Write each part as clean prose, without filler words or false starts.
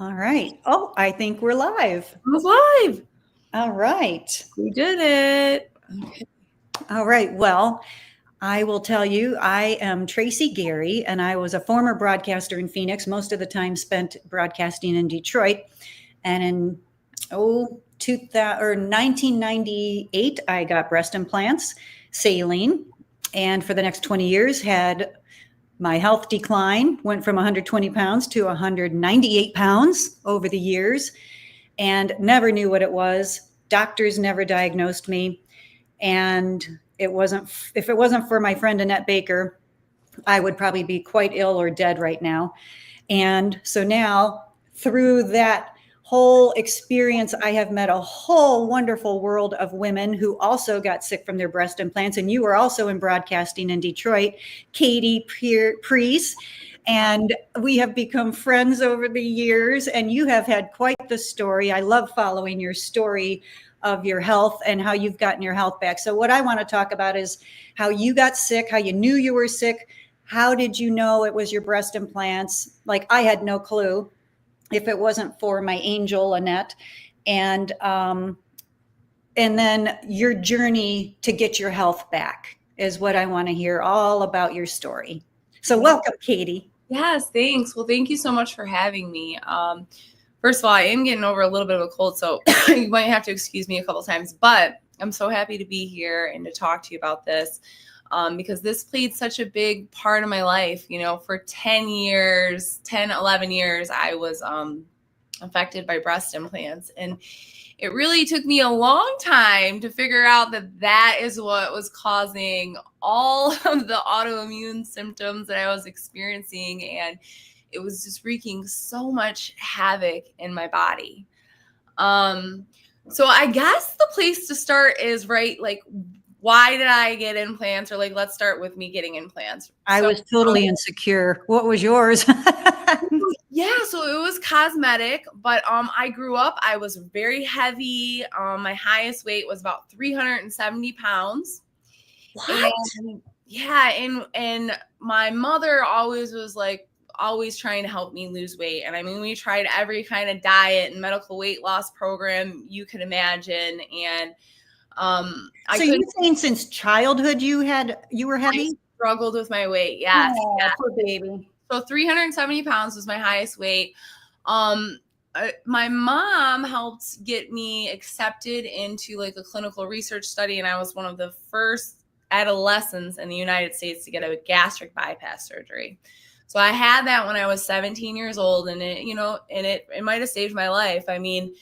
All right. Oh, I think we're live. I was live. All right. We did it. Okay. All right. Well, I will tell you, I am Tracy Gary, and I was a former broadcaster in Phoenix, most of the time spent broadcasting in Detroit. And in 1998, I got breast implants, saline, and for the next 20 years had my health decline, went from 120 pounds to 198 pounds over the years, and never knew what it was. Doctors never diagnosed me. And if it wasn't for my friend Annette Baker, I would probably be quite ill or dead right now. And so now, through that whole experience, I have met a whole wonderful world of women who also got sick from their breast implants. And you were also in broadcasting in Detroit, Katie Preece. And we have become friends over the years, and you have had quite the story. I love following your story of your health and how you've gotten your health back. So what I want to talk about is how you got sick, how you knew you were sick. How did you know it was your breast implants? Like, I had no clue if it wasn't for my angel, Annette. And then your journey to get your health back is what I want to hear all about your story. So welcome, Katie. Yes, thanks. Well, thank you so much for having me. First of all, I am getting over a little bit of a cold, so you might have to excuse me a couple times, but I'm so happy to be here and to talk to you about this because this played such a big part of my life. You know, for 11 years, I was affected by breast implants. And it really took me a long time to figure out that is what was causing all of the autoimmune symptoms that I was experiencing. And it was just wreaking so much havoc in my body. So I guess the place to start is, right, like, why did I get implants? Or like, let's start with me getting implants. I was totally insecure. What was yours? Yeah, so it was cosmetic, but I grew up, I was very heavy. My highest weight was about 370 pounds. What? And yeah, and my mother always was like, always trying to help me lose weight. And I mean, we tried every kind of diet and medical weight loss program you could imagine. And so you're saying since childhood you were heavy? I struggled with my weight. Yes. Oh, yes. poor baby. So 370 pounds was my highest weight. My mom helped get me accepted into like a clinical research study. And I was one of the first adolescents in the United States to get a gastric bypass surgery. So I had that when I was 17 years old, and it might have saved my life. I mean,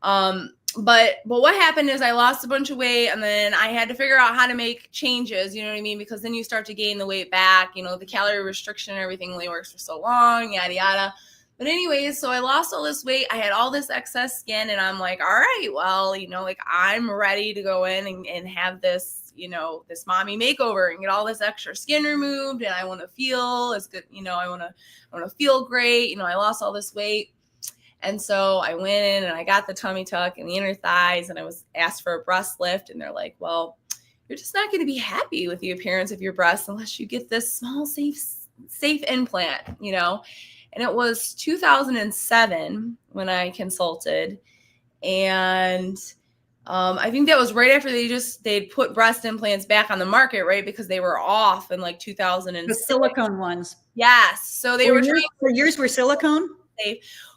but what happened is I lost a bunch of weight, and then I had to figure out how to make changes, you know what I mean? Because then you start to gain the weight back, the calorie restriction and everything only works for so long, yada, yada. But anyways, so I lost all this weight. I had all this excess skin, and I'm like, all right, well, like, I'm ready to go in and have this, this mommy makeover and get all this extra skin removed. And I want to feel as good, I want to feel great. I lost all this weight. And so I went in and I got the tummy tuck and the inner thighs, and I was asked for a breast lift. And they're like, well, you're just not going to be happy with the appearance of your breast unless you get this small, safe implant, And it was 2007 when I consulted. And I think that was right after they'd put breast implants back on the market, right? Because they were off in like 2006. The silicone ones. Yes. So they were trying. Yours were silicone?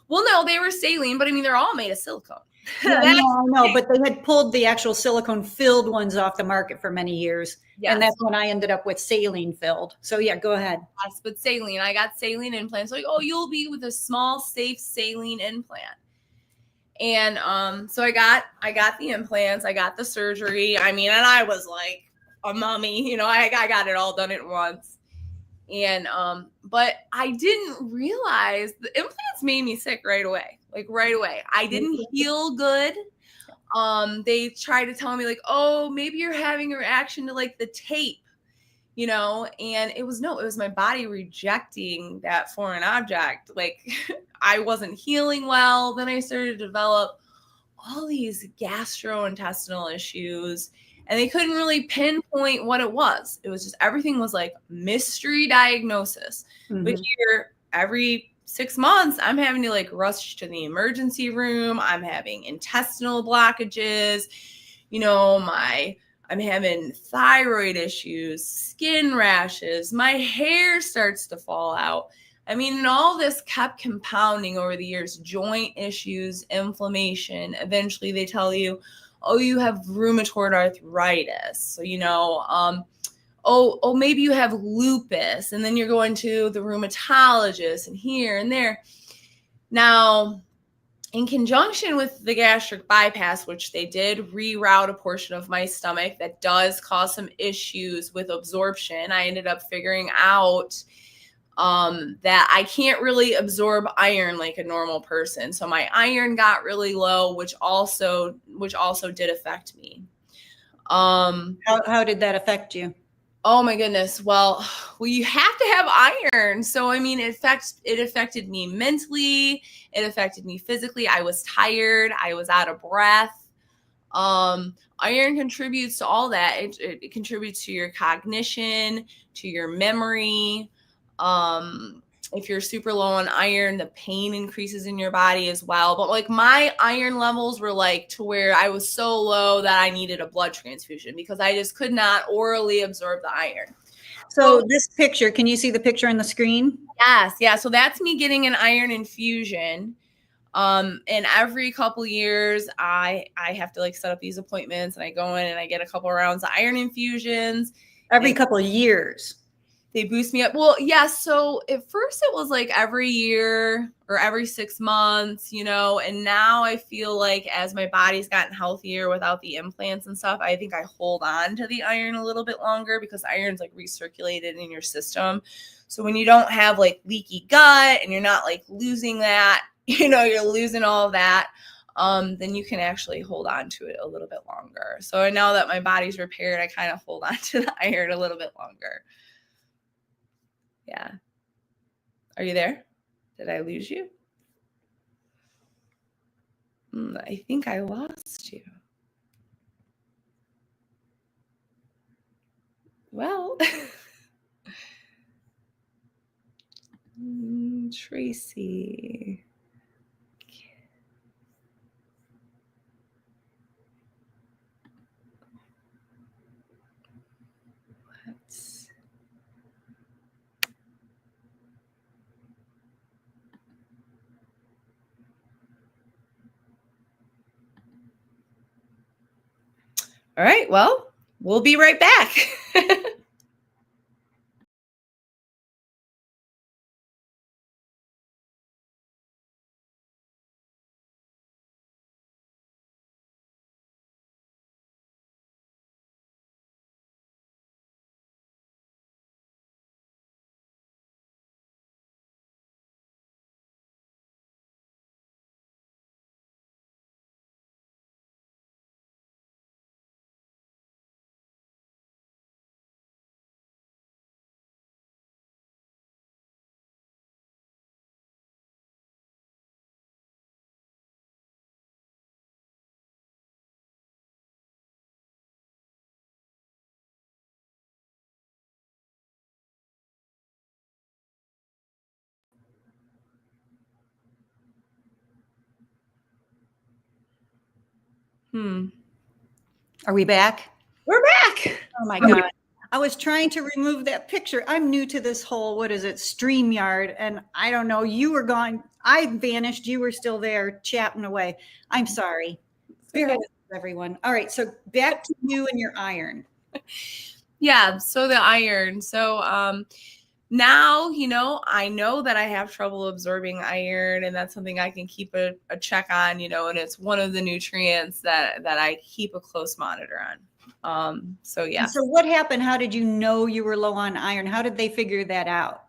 Well, no, they were saline, but I mean, they're all made of silicone. Yeah, no, but they had pulled the actual silicone filled ones off the market for many years. Yes. And that's when I ended up with saline filled. So yeah, go ahead. Yes, but saline, I got saline implants. Like, oh, you'll be with a small, safe saline implant. And so I got the implants, I got the surgery. I mean, and I was like a mummy, I got it all done at once. And but I didn't realize the implants made me sick right away. Like right away. I didn't feel good. They tried to tell me like, oh, maybe you're having a reaction to like the tape, and it was my body rejecting that foreign object. Like I wasn't healing well. Then I started to develop all these gastrointestinal issues, and they couldn't really pinpoint what it was. It was just, everything was like mystery diagnosis. Mm-hmm. But here, every 6 months, I'm having to like rush to the emergency room. I'm having intestinal blockages, you know, I'm having thyroid issues, skin rashes, my hair starts to fall out. I mean, and all this kept compounding over the years, joint issues, inflammation. Eventually they tell you, oh, you have rheumatoid arthritis. So, you know, oh, maybe you have lupus. And then you're going to the rheumatologist and here and there. Now, in conjunction with the gastric bypass, which they did reroute a portion of my stomach that does cause some issues with absorption, I ended up figuring out that I can't really absorb iron like a normal person. So my iron got really low, which also did affect me. How did that affect you? Oh my goodness. Well, you have to have iron. So, I mean, it affected me mentally. It affected me physically. I was tired. I was out of breath. Iron contributes to all that. It contributes to your cognition, to your memory. If you're super low on iron, the pain increases in your body as well. But like my iron levels were like to where I was so low that I needed a blood transfusion because I just could not orally absorb the iron. So this picture, can you see the picture on the screen? Yes. Yeah. So that's me getting an iron infusion. And every couple years I have to like set up these appointments and I go in and I get a couple rounds of iron infusions. Every couple of years. They boost me up. Well, yeah. So at first it was like every year or every 6 months, you know, and now I feel like as my body's gotten healthier without the implants and stuff, I think I hold on to the iron a little bit longer because iron's like recirculated in your system. So when you don't have like leaky gut and you're not like losing that, you know, you're losing all of that, then you can actually hold on to it a little bit longer. So now that my body's repaired, I kind of hold on to the iron a little bit longer. Yeah. Are you there? Did I lose you? I think I lost you. Well, Tracy. Let's. All right. Well, we'll be right back. Are we back? We're back. Oh my God. I was trying to remove that picture. I'm new to this whole, what is it, StreamYard. And I don't know, you were gone. I vanished. You were still there chatting away. I'm sorry. Okay. Everyone. All right. So back to you and your iron. Yeah. So the iron. So now, you know, I know that I have trouble absorbing iron and that's something I can keep a check on, you know, and it's one of the nutrients that I keep a close monitor on. So yeah. And so what happened? How did you know you were low on iron? How did they figure that out?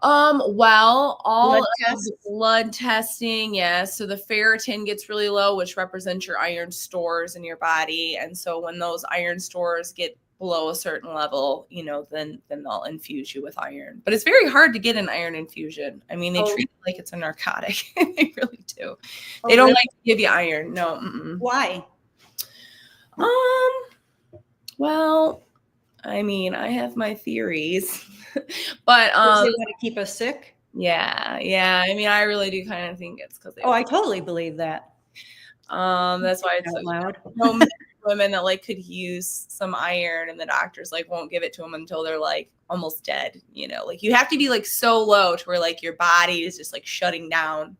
Well, all Blood of tests? the blood testing, yes. So the ferritin gets really low, which represents your iron stores in your body. And so when those iron stores get below a certain level, you know, then they'll infuse you with iron. But it's very hard to get an iron infusion. I mean, they treat it like it's a narcotic. They really do. They don't like to give you iron. No. Why? Well, I mean, I have my theories, but Does they want to keep us sick? Yeah. I mean, I really do kind of think it's because they. Oh, I totally believe that. That's why it's Out loud. so many women that like could use some iron, and the doctors like won't give it to them until they're like almost dead. Like you have to be like so low to where like your body is just like shutting down.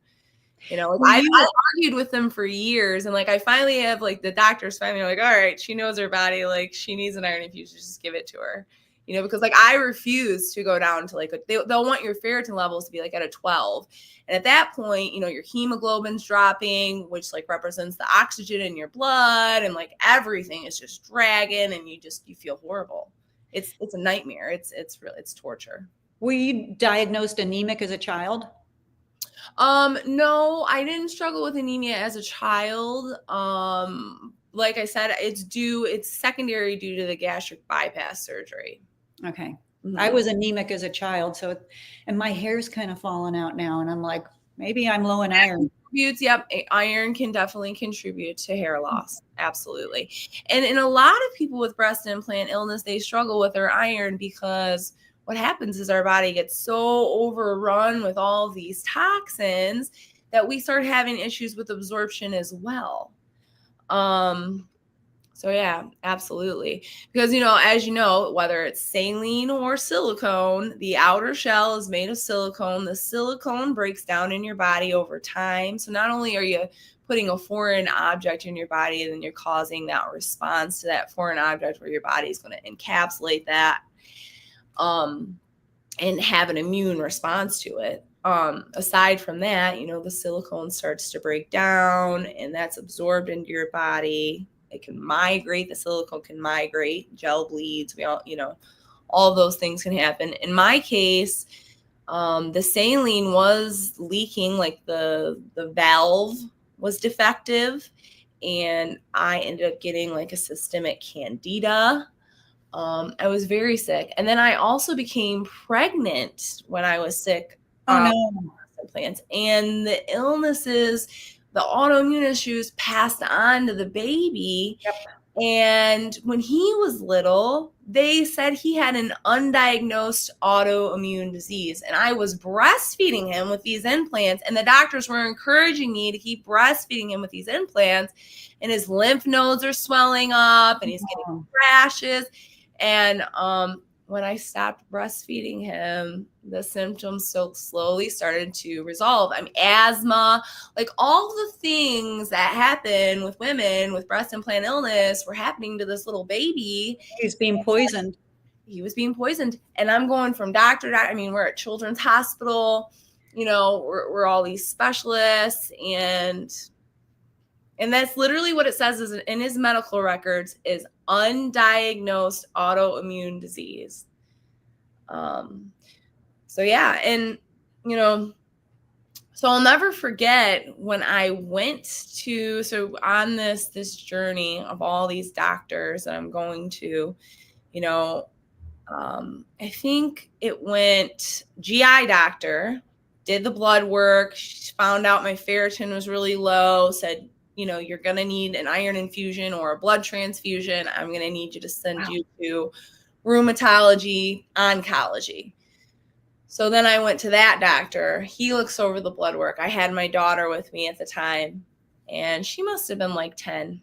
Like I argued with them for years, and like I finally have like the doctors finally are like, all right, she knows her body, like she needs an iron infusion, just give it to her. Because like I refuse to go down to like they'll want your ferritin levels to be like at a 12. And at that point, your hemoglobin's dropping, which like represents the oxygen in your blood, and like everything is just dragging, and you feel horrible. It's a nightmare. It's torture. Were you diagnosed anemic as a child? No, I didn't struggle with anemia as a child. Like I said, it's secondary due to the gastric bypass surgery. Okay. Mm-hmm. I was anemic as a child, and my hair's kind of falling out now, and I'm like, maybe I'm low in iron. Yep, iron can definitely contribute to hair loss. Absolutely. And in a lot of people with breast implant illness, they struggle with their iron because what happens is our body gets so overrun with all these toxins that we start having issues with absorption as well. So yeah, absolutely. Because, as you know, whether it's saline or silicone, the outer shell is made of silicone. The silicone breaks down in your body over time. So not only are you putting a foreign object in your body, and then you're causing that response to that foreign object where your body is going to encapsulate that and have an immune response to it. Aside from that, the silicone starts to break down, and that's absorbed into your body. It can migrate. The silicone can migrate. Gel bleeds. We all those things can happen. In my case, the saline was leaking, like the valve was defective, and I ended up getting like a systemic candida. I was very sick. And then I also became pregnant when I was sick. Implants. And the illnesses, the autoimmune issues passed on to the baby. Yep. And when he was little, they said he had an undiagnosed autoimmune disease. And I was breastfeeding him with these implants, and the doctors were encouraging me to keep breastfeeding him with these implants. And his lymph nodes are swelling up, and he's getting rashes. And when I stopped breastfeeding him, the symptoms so slowly started to resolve. Asthma, like all the things that happen with women with breast implant illness were happening to this little baby. He was being poisoned. He was being poisoned. And I'm going from doctor to doctor. We're at Children's Hospital, we're all these specialists, and that's literally what it says is in his medical records is undiagnosed autoimmune disease. So yeah. And, so I'll never forget when I went on this journey of all these doctors that I'm going to, I think it went GI doctor, did the blood work, found out my ferritin was really low, said, you're going to need an iron infusion or a blood transfusion. I'm going to need you to send you to rheumatology, oncology. So then I went to that doctor. He looks over the blood work. I had my daughter with me at the time, and she must have been like 10.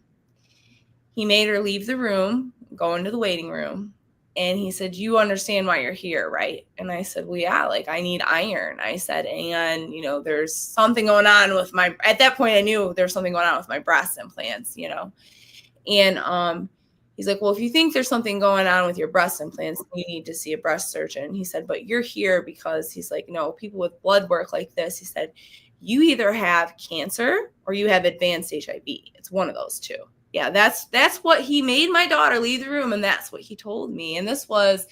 He made her leave the room, go into the waiting room. And he said, you understand why you're here, right? And I said, well, yeah, like I need iron. I said, and, there's something going on with at that point I knew there's something going on with my breast implants, And he's like, well, if you think there's something going on with your breast implants, you need to see a breast surgeon. He said, but you're here because he's like, no, people with blood work like this, he said, you either have cancer or you have advanced HIV. It's one of those two. Yeah, that's what he made my daughter leave the room, and that's what he told me. And this was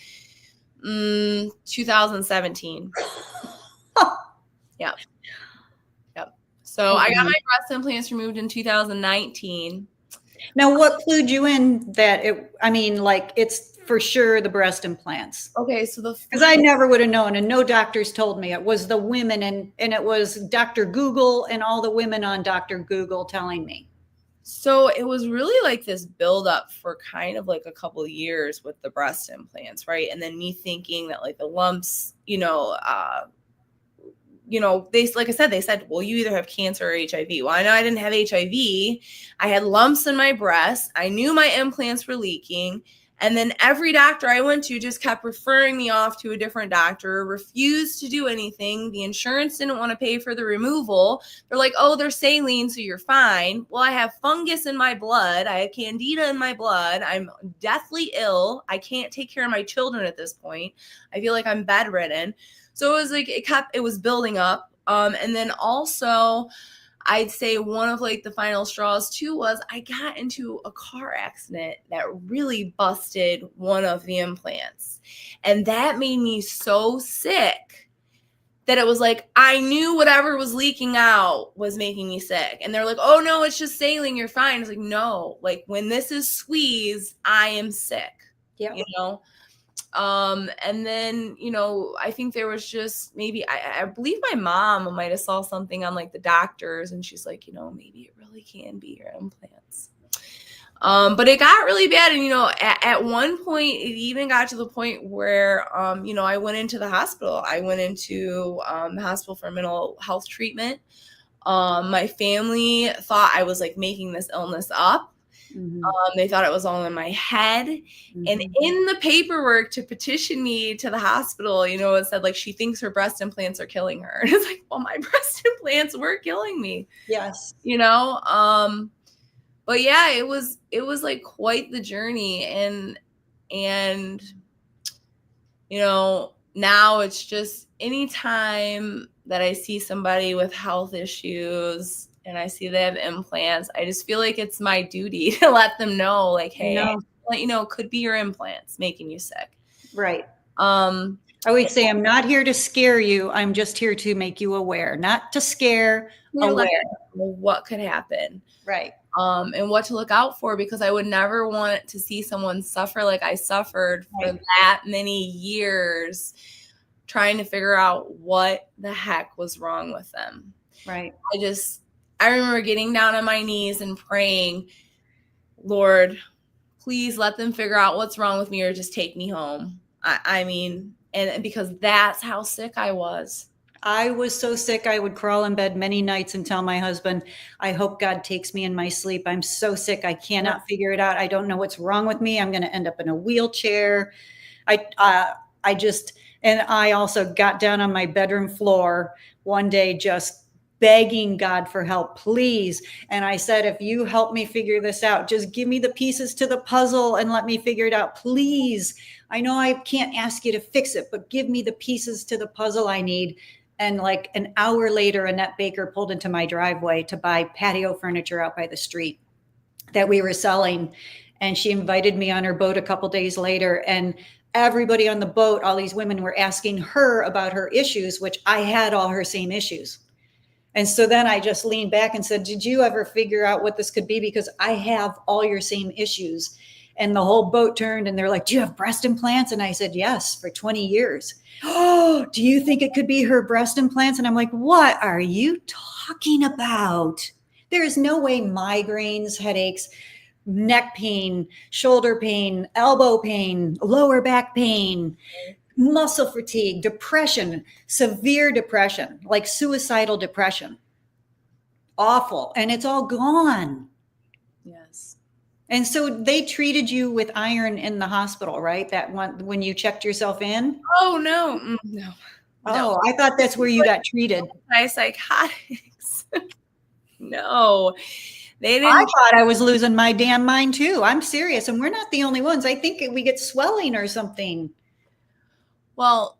2017. Yep. So I got my breast implants removed in 2019. Now, what clued you in that it's for sure the breast implants? Okay, so because I never would have known, and no doctors told me. It was the women, and it was Dr. Google and all the women on Dr. Google telling me. So it was really like this buildup for kind of like a couple of years with the breast implants, right? And then me thinking that like the lumps, like I said, they said, well, you either have cancer or HIV. Well, I know I didn't have HIV. I had lumps in my breast. I knew my implants were leaking. And then every doctor I went to just kept referring me off to a different doctor, refused to do anything. The insurance didn't want to pay for the removal. They're like, oh, they're saline, so you're fine. Well, I have fungus in my blood. I have candida in my blood. I'm deathly ill. I can't take care of my children at this point. I feel like I'm bedridden. So it was like, it was building up. And then also, I'd say one of like the final straws too was I got into a car accident that really busted one of the implants. And that made me so sick that it was like, I knew whatever was leaking out was making me sick. And they're like, oh no, it's just saline, you're fine. It's like, no, like when this is squeezed, I am sick. Yeah. And then, I think there was just maybe, I believe my mom might have saw something on like the doctors and she's like, maybe it really can be your implants. But it got really bad. And, at one point it even got to the point where, I went into the hospital. I went into the hospital for mental health treatment. My family thought I was like making this illness up. Mm-hmm. They thought it was all in my head. Mm-hmm. And in the paperwork to petition me to the hospital, it said like, she thinks her breast implants are killing her. And it's like, well, my breast implants were killing me. Yes. But yeah, it was like quite the journey. And now it's just anytime that I see somebody with health issues and I see they have implants, I just feel like it's my duty to let them know, like, hey, it could be your implants making you sick. Right. I always say, I'm not here to scare you. I'm just here to make you aware, not to scare, aware. What could happen. Right. And what to look out for, because I would never want to see someone suffer like I suffered for that many years trying to figure out what the heck was wrong with them. Right. I remember getting down on my knees and praying, Lord, please let them figure out what's wrong with me or just take me home. And because that's how sick I was. I was so sick, I would crawl in bed many nights and tell my husband, I hope God takes me in my sleep. I'm so sick. I cannot figure it out. I don't know what's wrong with me. I'm going to end up in a wheelchair. I also got down on my bedroom floor one day, just begging God for help, please. And I said, if you help me figure this out, just give me the pieces to the puzzle and let me figure it out, please. I know I can't ask you to fix it, but give me the pieces to the puzzle I need. And like an hour later, Annette Baker pulled into my driveway to buy patio furniture out by the street that we were selling. And she invited me on her boat a couple days later. And everybody on the boat, all these women were asking her about her issues, which I had all her same issues. And so then I just leaned back and said, did you ever figure out what this could be? Because I have all your same issues. And the whole boat turned and they're like, do you have breast implants? And I said, yes, for 20 years. Oh, do you think it could be her breast implants? And I'm like, what are you talking about? There is no way migraines, headaches, neck pain, shoulder pain, elbow pain, lower back pain, muscle fatigue, depression, severe depression, like suicidal depression. Awful. And it's all gone. Yes. And so they treated you with iron in the hospital, right? That one, when you checked yourself in? Oh, no. No. Oh, I thought that's where you got treated. By psychotics. No. They didn't. I thought I was losing my damn mind too. I'm serious. And we're not the only ones. I think we get swelling or something. Well,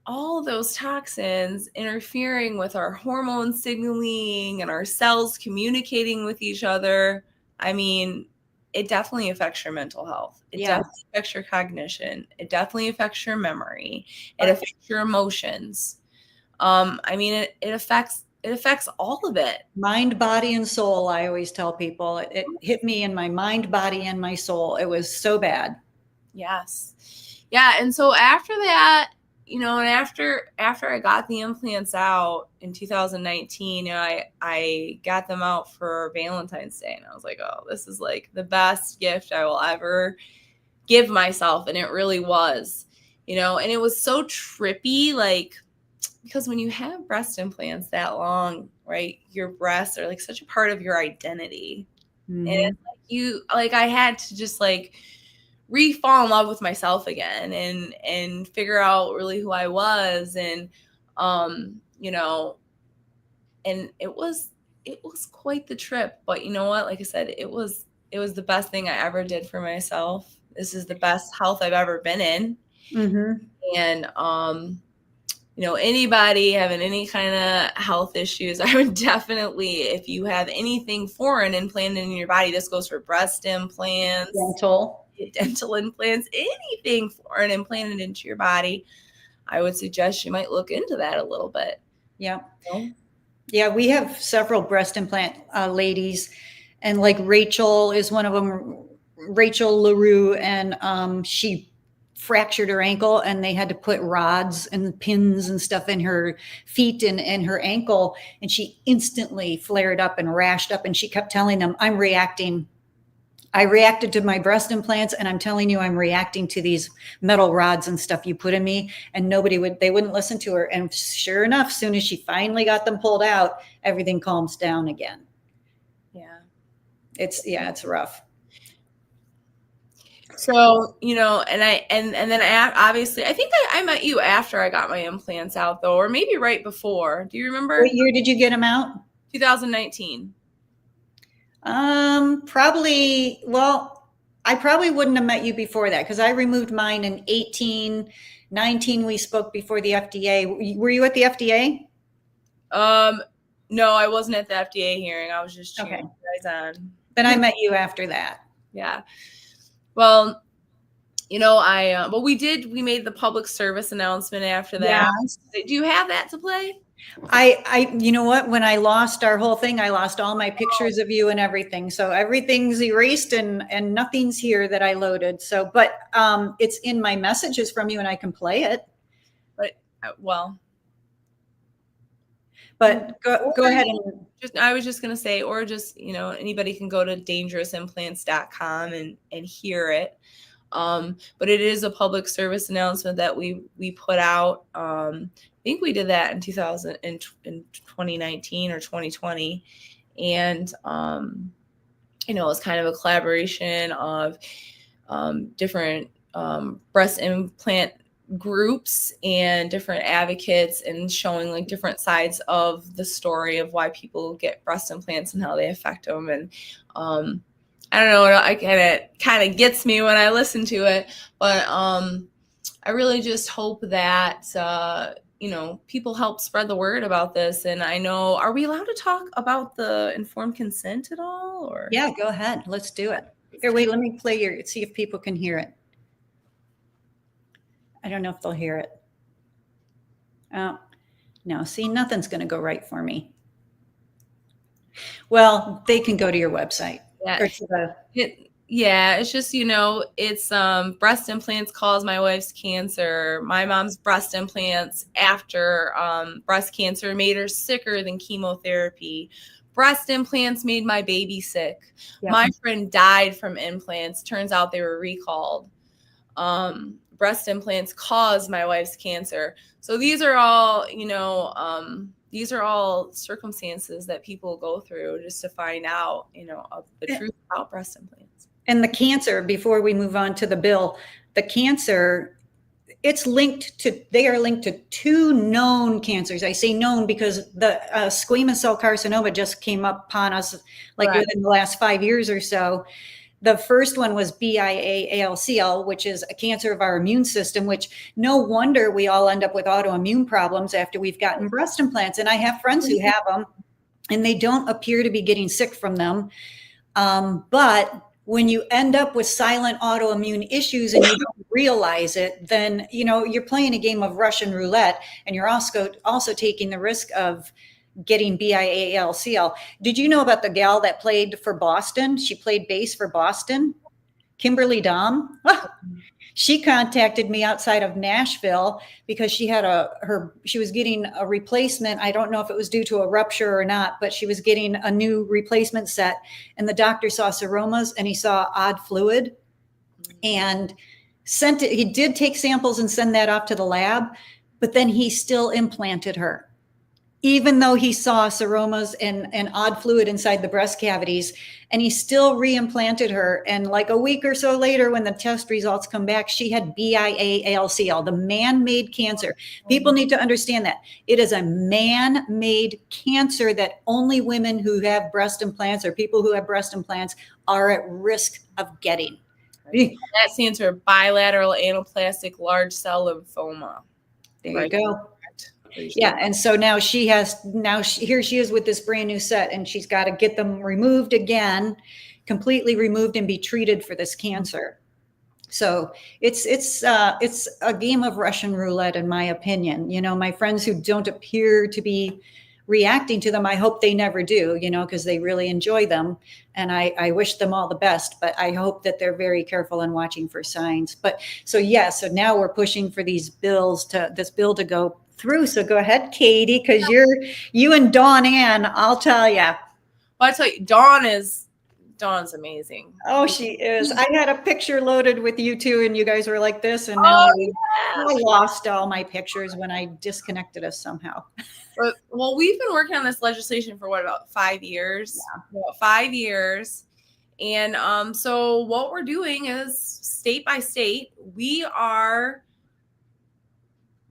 all of those toxins interfering with our hormone signaling and our cells communicating with each other. It definitely affects your mental health. It definitely affects your cognition. It definitely affects your memory. It affects your emotions. It affects all of it. Mind, body, and soul, I always tell people. It hit me in my mind, body, and my soul. It was so bad. Yes. Yeah. And so after that, and after I got the implants out in 2019, I got them out for Valentine's Day. And I was like, oh, this is like the best gift I will ever give myself. And it really was, and it was so trippy. Like because when you have breast implants that long, right, your breasts are like such a part of your identity. And it's like I had to just like re-fall in love with myself again and figure out really who I was. And, you know, and it was quite the trip, but you know what, like I said, it was the best thing I ever did for myself. This is the best health I've ever been in. And, you know, anybody having any kind of health issues, I would definitely, if you have anything foreign implanted in your body, this goes for breast implants, dental implants, anything foreign implanted into your body, I would suggest you might look into that a little bit. Yeah. You know? Yeah, we have several breast implant ladies, and like Rachel is one of them, Rachel LaRue, and she fractured her ankle and they had to put rods and pins and stuff in her feet and her ankle, and she instantly flared up and rashed up, and she kept telling them, I reacted to my breast implants, and I'm telling you, I'm reacting to these metal rods and stuff you put in me. And they wouldn't listen to her. And sure enough, as soon as she finally got them pulled out, everything calms down again. Yeah. It's rough. So, you know, and then obviously, I think I met you after I got my implants out though, or maybe right before. Do you remember? What year did you get them out? 2019. Probably, well, I probably wouldn't have met you before that because I removed mine in 18, 19. We spoke before the FDA. Were you at the FDA? No, I wasn't at the FDA hearing. I was just cheering you guys on. Then I met you after that. Yeah. Well, you know, we made the public service announcement after that. Yeah. Do you have that to play? You know what, when I lost our whole thing, I lost all my pictures of you and everything. So everything's erased and nothing's here that I loaded. So, but it's in my messages from you and I can play it. But, go ahead. I was just going to say, or just, you know, anybody can go to dangerousimplants.com and hear it. But it is a public service announcement that we put out. I think we did that in 2019 or 2020. And, you know, it was kind of a collaboration of different breast implant groups and different advocates, and showing like different sides of the story of why people get breast implants and how they affect them. And I don't know, it kind of gets me when I listen to it, but I really just hope that you know, people help spread the word about this. And I know, are we allowed to talk about the informed consent at all? Or yeah, go ahead, let's do it. Here, wait, let me play see if people can hear it. I don't know if they'll hear it. Oh, no, see, nothing's going to go right for me. Well, they can go to your website. Yeah, it's just, you know, it's breast implants caused my wife's cancer. My mom's breast implants after breast cancer made her sicker than chemotherapy. Breast implants made my baby sick. Yep. My friend died from implants. Turns out they were recalled. Breast implants caused my wife's cancer. So these are all, you know, these are all circumstances that people go through just to find out, you know, of the truth about breast implants. And the cancer, before we move on to the bill, the cancer, they are linked to 2 known cancers. I say known because the squamous cell carcinoma just came up upon us like within the last 5 years or so. The first one was BIA-ALCL, which is a cancer of our immune system, which no wonder we all end up with autoimmune problems after we've gotten breast implants. And I have friends who have them and they don't appear to be getting sick from them. But when you end up with silent autoimmune issues and you don't realize it, then, you know, you're playing a game of Russian roulette, and you're also taking the risk of getting BIA-ALCL. Did you know about the gal that played for Boston? She played bass for Boston, Kimberly Dom. She contacted me outside of Nashville because she had she was getting a replacement. I don't know if it was due to a rupture or not, but she was getting a new replacement set, and the doctor saw seromas and he saw odd fluid and sent it. He did take samples and send that off to the lab, but then he still implanted her. Even though he saw seromas and odd fluid inside the breast cavities, and he still reimplanted her. And like a week or so later, when the test results come back, she had BIA-ALCL, the man-made cancer. People need to understand that. It is a man-made cancer that only women who have breast implants or people who have breast implants are at risk of getting. That stands for bilateral anaplastic large cell lymphoma. There you go. Yeah, and so now here she is with this brand new set, and she's got to get them removed again, completely removed, and be treated for this cancer. So it's a game of Russian roulette, in my opinion. You know, my friends who don't appear to be reacting to them, I hope they never do, you know, because they really enjoy them, and I wish them all the best, but I hope that they're very careful and watching for signs. But so so now we're pushing for this bill to go through. So go ahead, Katie, because you and Dawn Ann, I'll tell you. Well, I tell you, Dawn's amazing. Oh, she is. I had a picture loaded with you two, and you guys were like this, and now I lost all my pictures when I disconnected us somehow. Well, we've been working on this legislation for about 5 years. Yeah. About 5 years. And so what we're doing is state by state, we are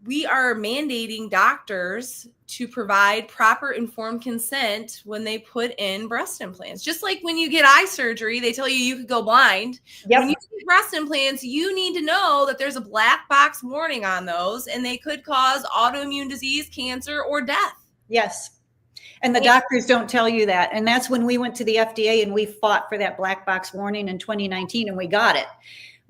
mandating doctors to provide proper informed consent when they put in breast implants. Just like when you get eye surgery, they tell you could go blind. Yep. When you get breast implants, you need to know that there's a black box warning on those, and they could cause autoimmune disease, cancer, or death. Yes. And the doctors don't tell you that. And that's when we went to the FDA and we fought for that black box warning in 2019, and we got it.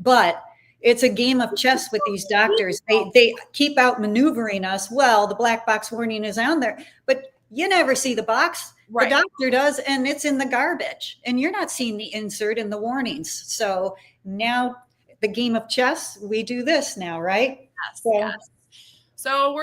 But it's a game of chess with these doctors. They keep out maneuvering us. Well, the black box warning is on there, but you never see the box. Right. The doctor does, and it's in the garbage, and you're not seeing the insert and the warnings. So now the game of chess, we do this now, right? Yes. So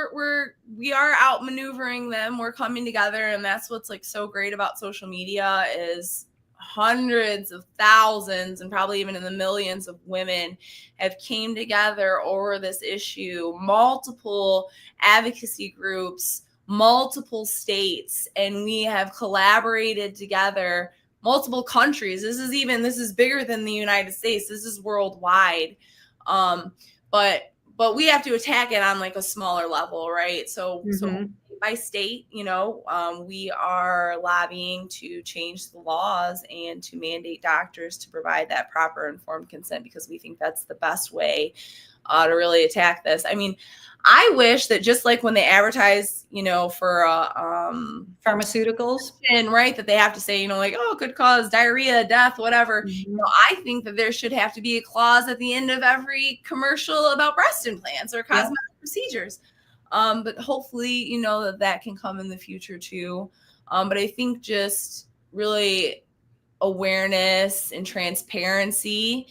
we are out maneuvering them. We're coming together, and that's what's like so great about social media is hundreds of thousands and probably even in the millions of women have came together over this issue, multiple advocacy groups, multiple states, and we have collaborated together, multiple countries. This is bigger than the United States. This is worldwide. But we have to attack it on like a smaller level, right? So by state, we are lobbying to change the laws and to mandate doctors to provide that proper informed consent, because we think that's the best way to really attack this. I mean, I wish that just like when they advertise, for pharmaceuticals, and right, that they have to say, like, oh, could cause diarrhea, death, whatever. I think that there should have to be a clause at the end of every commercial about breast implants or cosmetic procedures. But hopefully, that can come in the future too. But I think just really awareness and transparency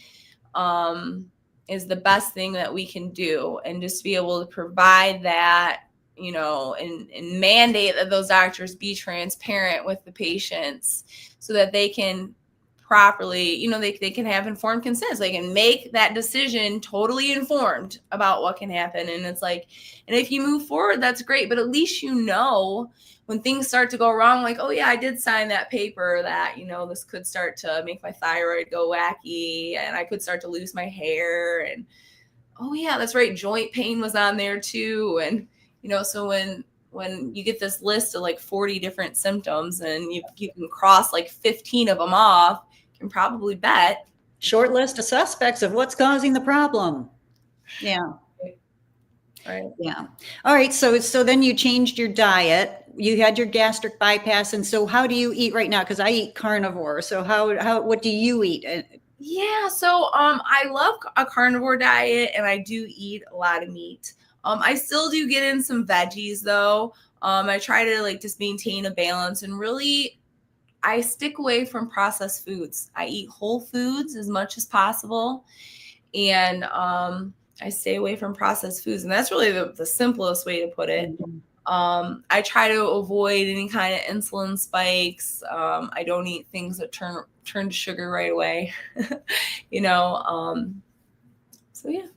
is the best thing that we can do, and just be able to provide that, and mandate that those doctors be transparent with the patients so that they can properly, they can have informed consent. So they can make that decision totally informed about what can happen. And it's like, and if you move forward, that's great. But at least, when things start to go wrong, like, oh yeah, I did sign that paper that, this could start to make my thyroid go wacky and I could start to lose my hair. And, oh yeah, that's right, joint pain was on there too. And, so when you get this list of like 40 different symptoms and you can cross like 15 of them off, you can probably bet. Short list of suspects of what's causing the problem. Yeah. Right. Yeah. All right. So then you changed your diet. You had your gastric bypass. And so how do you eat right now? Because I eat carnivore. So what do you eat? Yeah. So I love a carnivore diet, and I do eat a lot of meat. I still do get in some veggies though. I try to just maintain a balance, and really I stick away from processed foods. I eat whole foods as much as possible. And I stay away from processed foods. And that's really the simplest way to put it. I try to avoid any kind of insulin spikes. I don't eat things that turn to sugar right away. So yeah.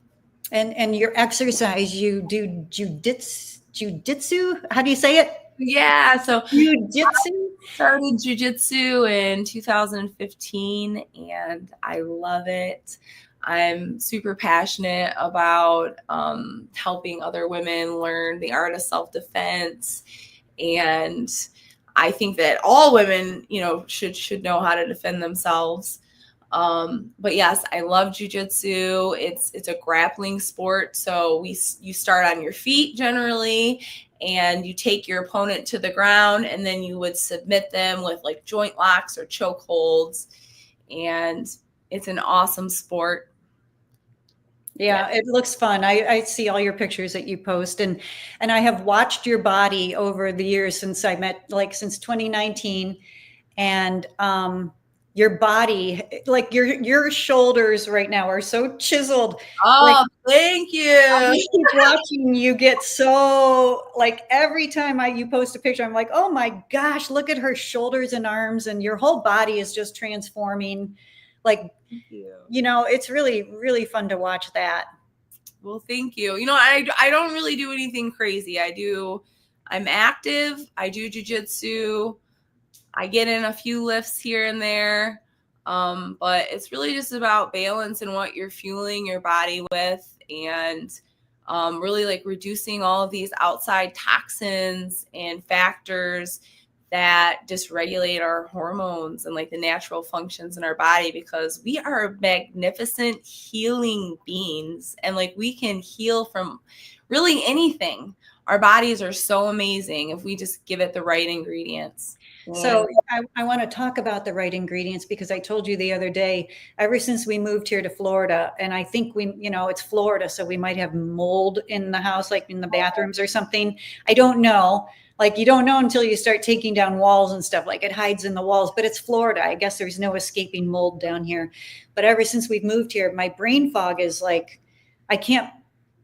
And your exercise, you do jiu-jitsu? How do you say it? Yeah, so Jiu-jitsu? started jiu-jitsu in 2015 and I love it. I'm super passionate about helping other women learn the art of self-defense. And I think that all women, should know how to defend themselves. But yes, I love jiu-jitsu. It's a grappling sport. So you start on your feet generally, and you take your opponent to the ground, and then you would submit them with like joint locks or choke holds. And it's an awesome sport. Yeah, it looks fun. I see all your pictures that you post, and I have watched your body over the years since I met, like since 2019, and your body, like your shoulders right now are so chiseled. Oh, like, thank you. I keep watching you get so, like, every time you post a picture, I'm like, oh my gosh, look at her shoulders and arms, and your whole body is just transforming. Like, it's really, really fun to watch that. Well, thank you. I don't really do anything crazy. I'm active. I do jiu-jitsu. I get in a few lifts here and there. But it's really just about balance and what you're fueling your body with, and really like reducing all of these outside toxins and factors that dysregulate our hormones and like the natural functions in our body, because we are magnificent healing beings, and like we can heal from really anything. Our bodies are so amazing if we just give it the right ingredients. So I want to talk about the right ingredients, because I told you the other day, ever since we moved here to Florida, and I think it's Florida, so we might have mold in the house, like in the bathrooms or something. I don't know. Like, you don't know until you start taking down walls and stuff, like it hides in the walls, but it's Florida. I guess there's no escaping mold down here. But ever since we've moved here, my brain fog is like, I can't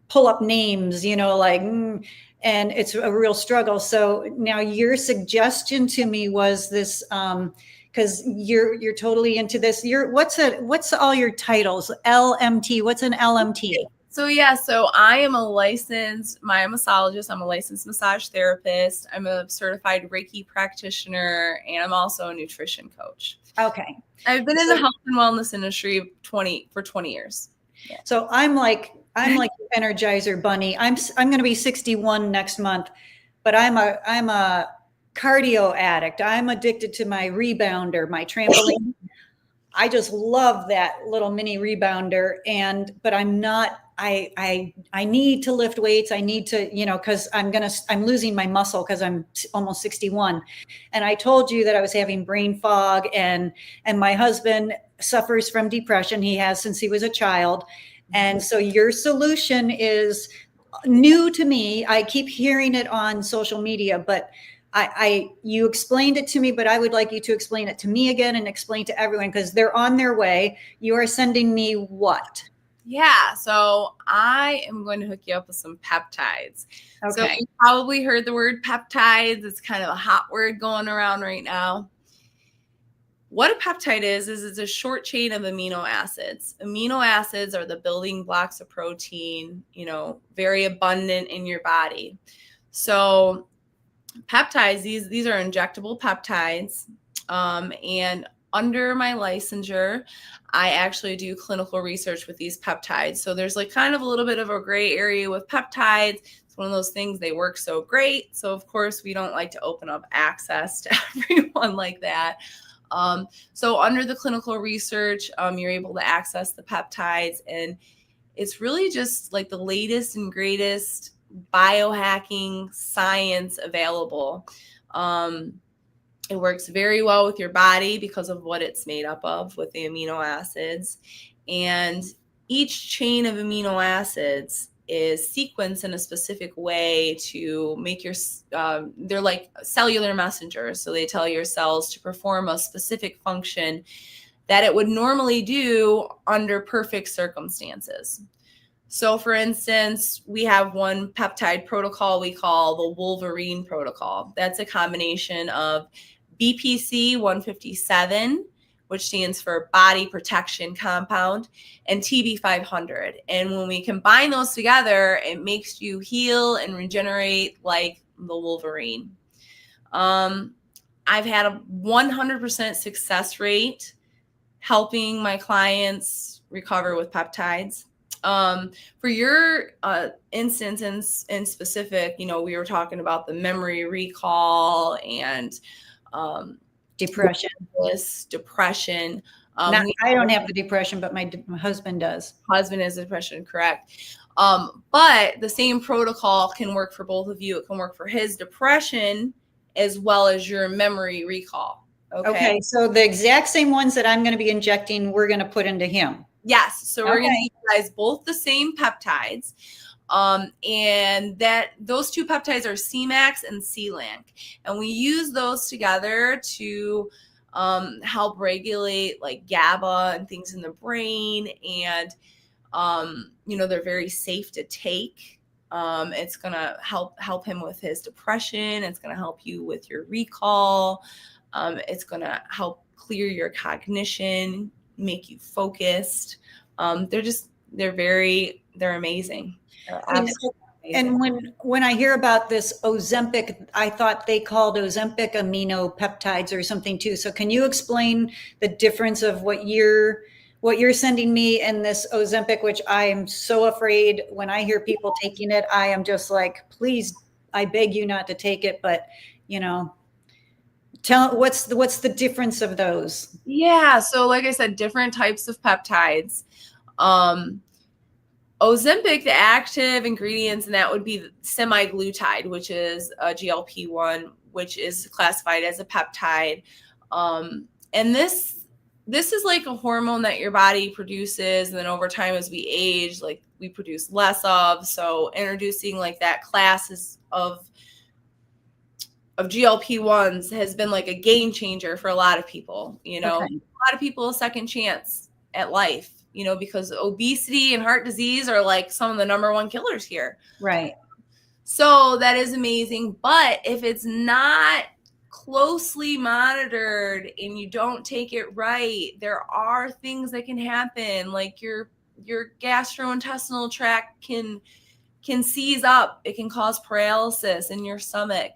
pull up names, and it's a real struggle. So now your suggestion to me was this, because you're totally into this. What's all your titles? LMT. What's an LMT? So I am a licensed myomassologist. I'm a licensed massage therapist. I'm a certified Reiki practitioner, and I'm also a nutrition coach. Okay. I've been in the health and wellness industry for 20 years. Yeah. So I'm like Energizer Bunny. I'm going to be 61 next month, but I'm a cardio addict. I'm addicted to my rebounder, my trampoline. I just love that little mini rebounder, but I'm not. I need to lift weights. I need to, because I'm losing my muscle because I'm almost 61. And I told you that I was having brain fog, and my husband suffers from depression. He has since he was a child. And so your solution is new to me. I keep hearing it on social media, but you explained it to me, but I would like you to explain it to me again and explain to everyone, because they're on their way. You are sending me what? Yeah, so I am going to hook you up with some peptides. Okay. So you probably heard the word peptides. It's kind of a hot word going around right now. What a peptide is it's a short chain of amino acids. Amino acids are the building blocks of protein, very abundant in your body. So peptides, these are injectable peptides, and under my licensure, I actually do clinical research with these peptides. So there's like kind of a little bit of a gray area with peptides. It's one of those things, they work so great. So of course we don't like to open up access to everyone like that. So under the clinical research, you're able to access the peptides, and it's really just like the latest and greatest biohacking science available. It works very well with your body because of what it's made up of with the amino acids. And each chain of amino acids is sequenced in a specific way to make they're like cellular messengers. So they tell your cells to perform a specific function that it would normally do under perfect circumstances. So for instance, we have one peptide protocol we call the Wolverine protocol. That's a combination of BPC 157 which stands for body protection compound, and TB500. And when we combine those together, it makes you heal and regenerate like the Wolverine. I've had a 100% success rate helping my clients recover with peptides. For your instance in specific, you know, we were talking about the memory recall and Depression. Depression. I don't have the depression, but my husband does. Husband has depression, correct. But the same protocol can work for both of you. It can work for his depression as well as your memory recall. Okay. So the exact same ones that I'm going to be injecting, we're going to put into him. Yes. So we're going to utilize both the same peptides. And that those two peptides are CMAX and CLANC. And we use those together to help regulate like GABA and things in the brain. And, you know, they're very safe to take. It's going to help him with his depression. It's going to help you with your recall. It's going to help clear your cognition, make you focused. They're amazing. And when I hear about this Ozempic, I thought they called Ozempic Amino Peptides or something too. So can you explain the difference of what you're sending me and this Ozempic, which I am so afraid when I hear people taking it, I am just like, please, I beg you not to take it. But, you know, what's the difference of those? Yeah. So like I said, different types of peptides. Ozempic, the active ingredients, and that would be semaglutide, which is a GLP-1, which is classified as a peptide. And this is like a hormone that your body produces, and then over time as we age, like we produce less of. So introducing like that classes of GLP-1s has been like a game changer for a lot of people. You know, a lot of people a second chance at life. You know, because obesity and heart disease are like some of the #1 killers here. Right. So that is amazing. But if it's not closely monitored and you don't take it right, there are things that can happen. Like your gastrointestinal tract can seize up. It can cause paralysis in your stomach.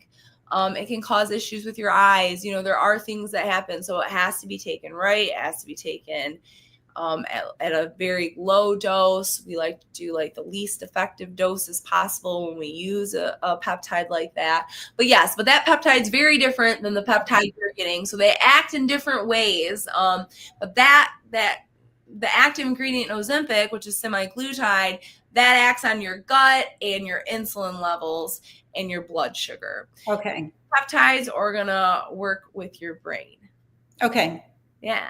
It can cause issues with your eyes. You know, there are things that happen. So it has to be taken right. It has to be taken at a very low dose. We like to do like the least effective dose as possible when we use a peptide like that. But yes, but that peptide is very different than the peptide you're getting. So they act in different ways. But the active ingredient in Ozempic, which is semaglutide, that acts on your gut and your insulin levels and your blood sugar. Okay. Peptides are gonna work with your brain. Okay. Yeah.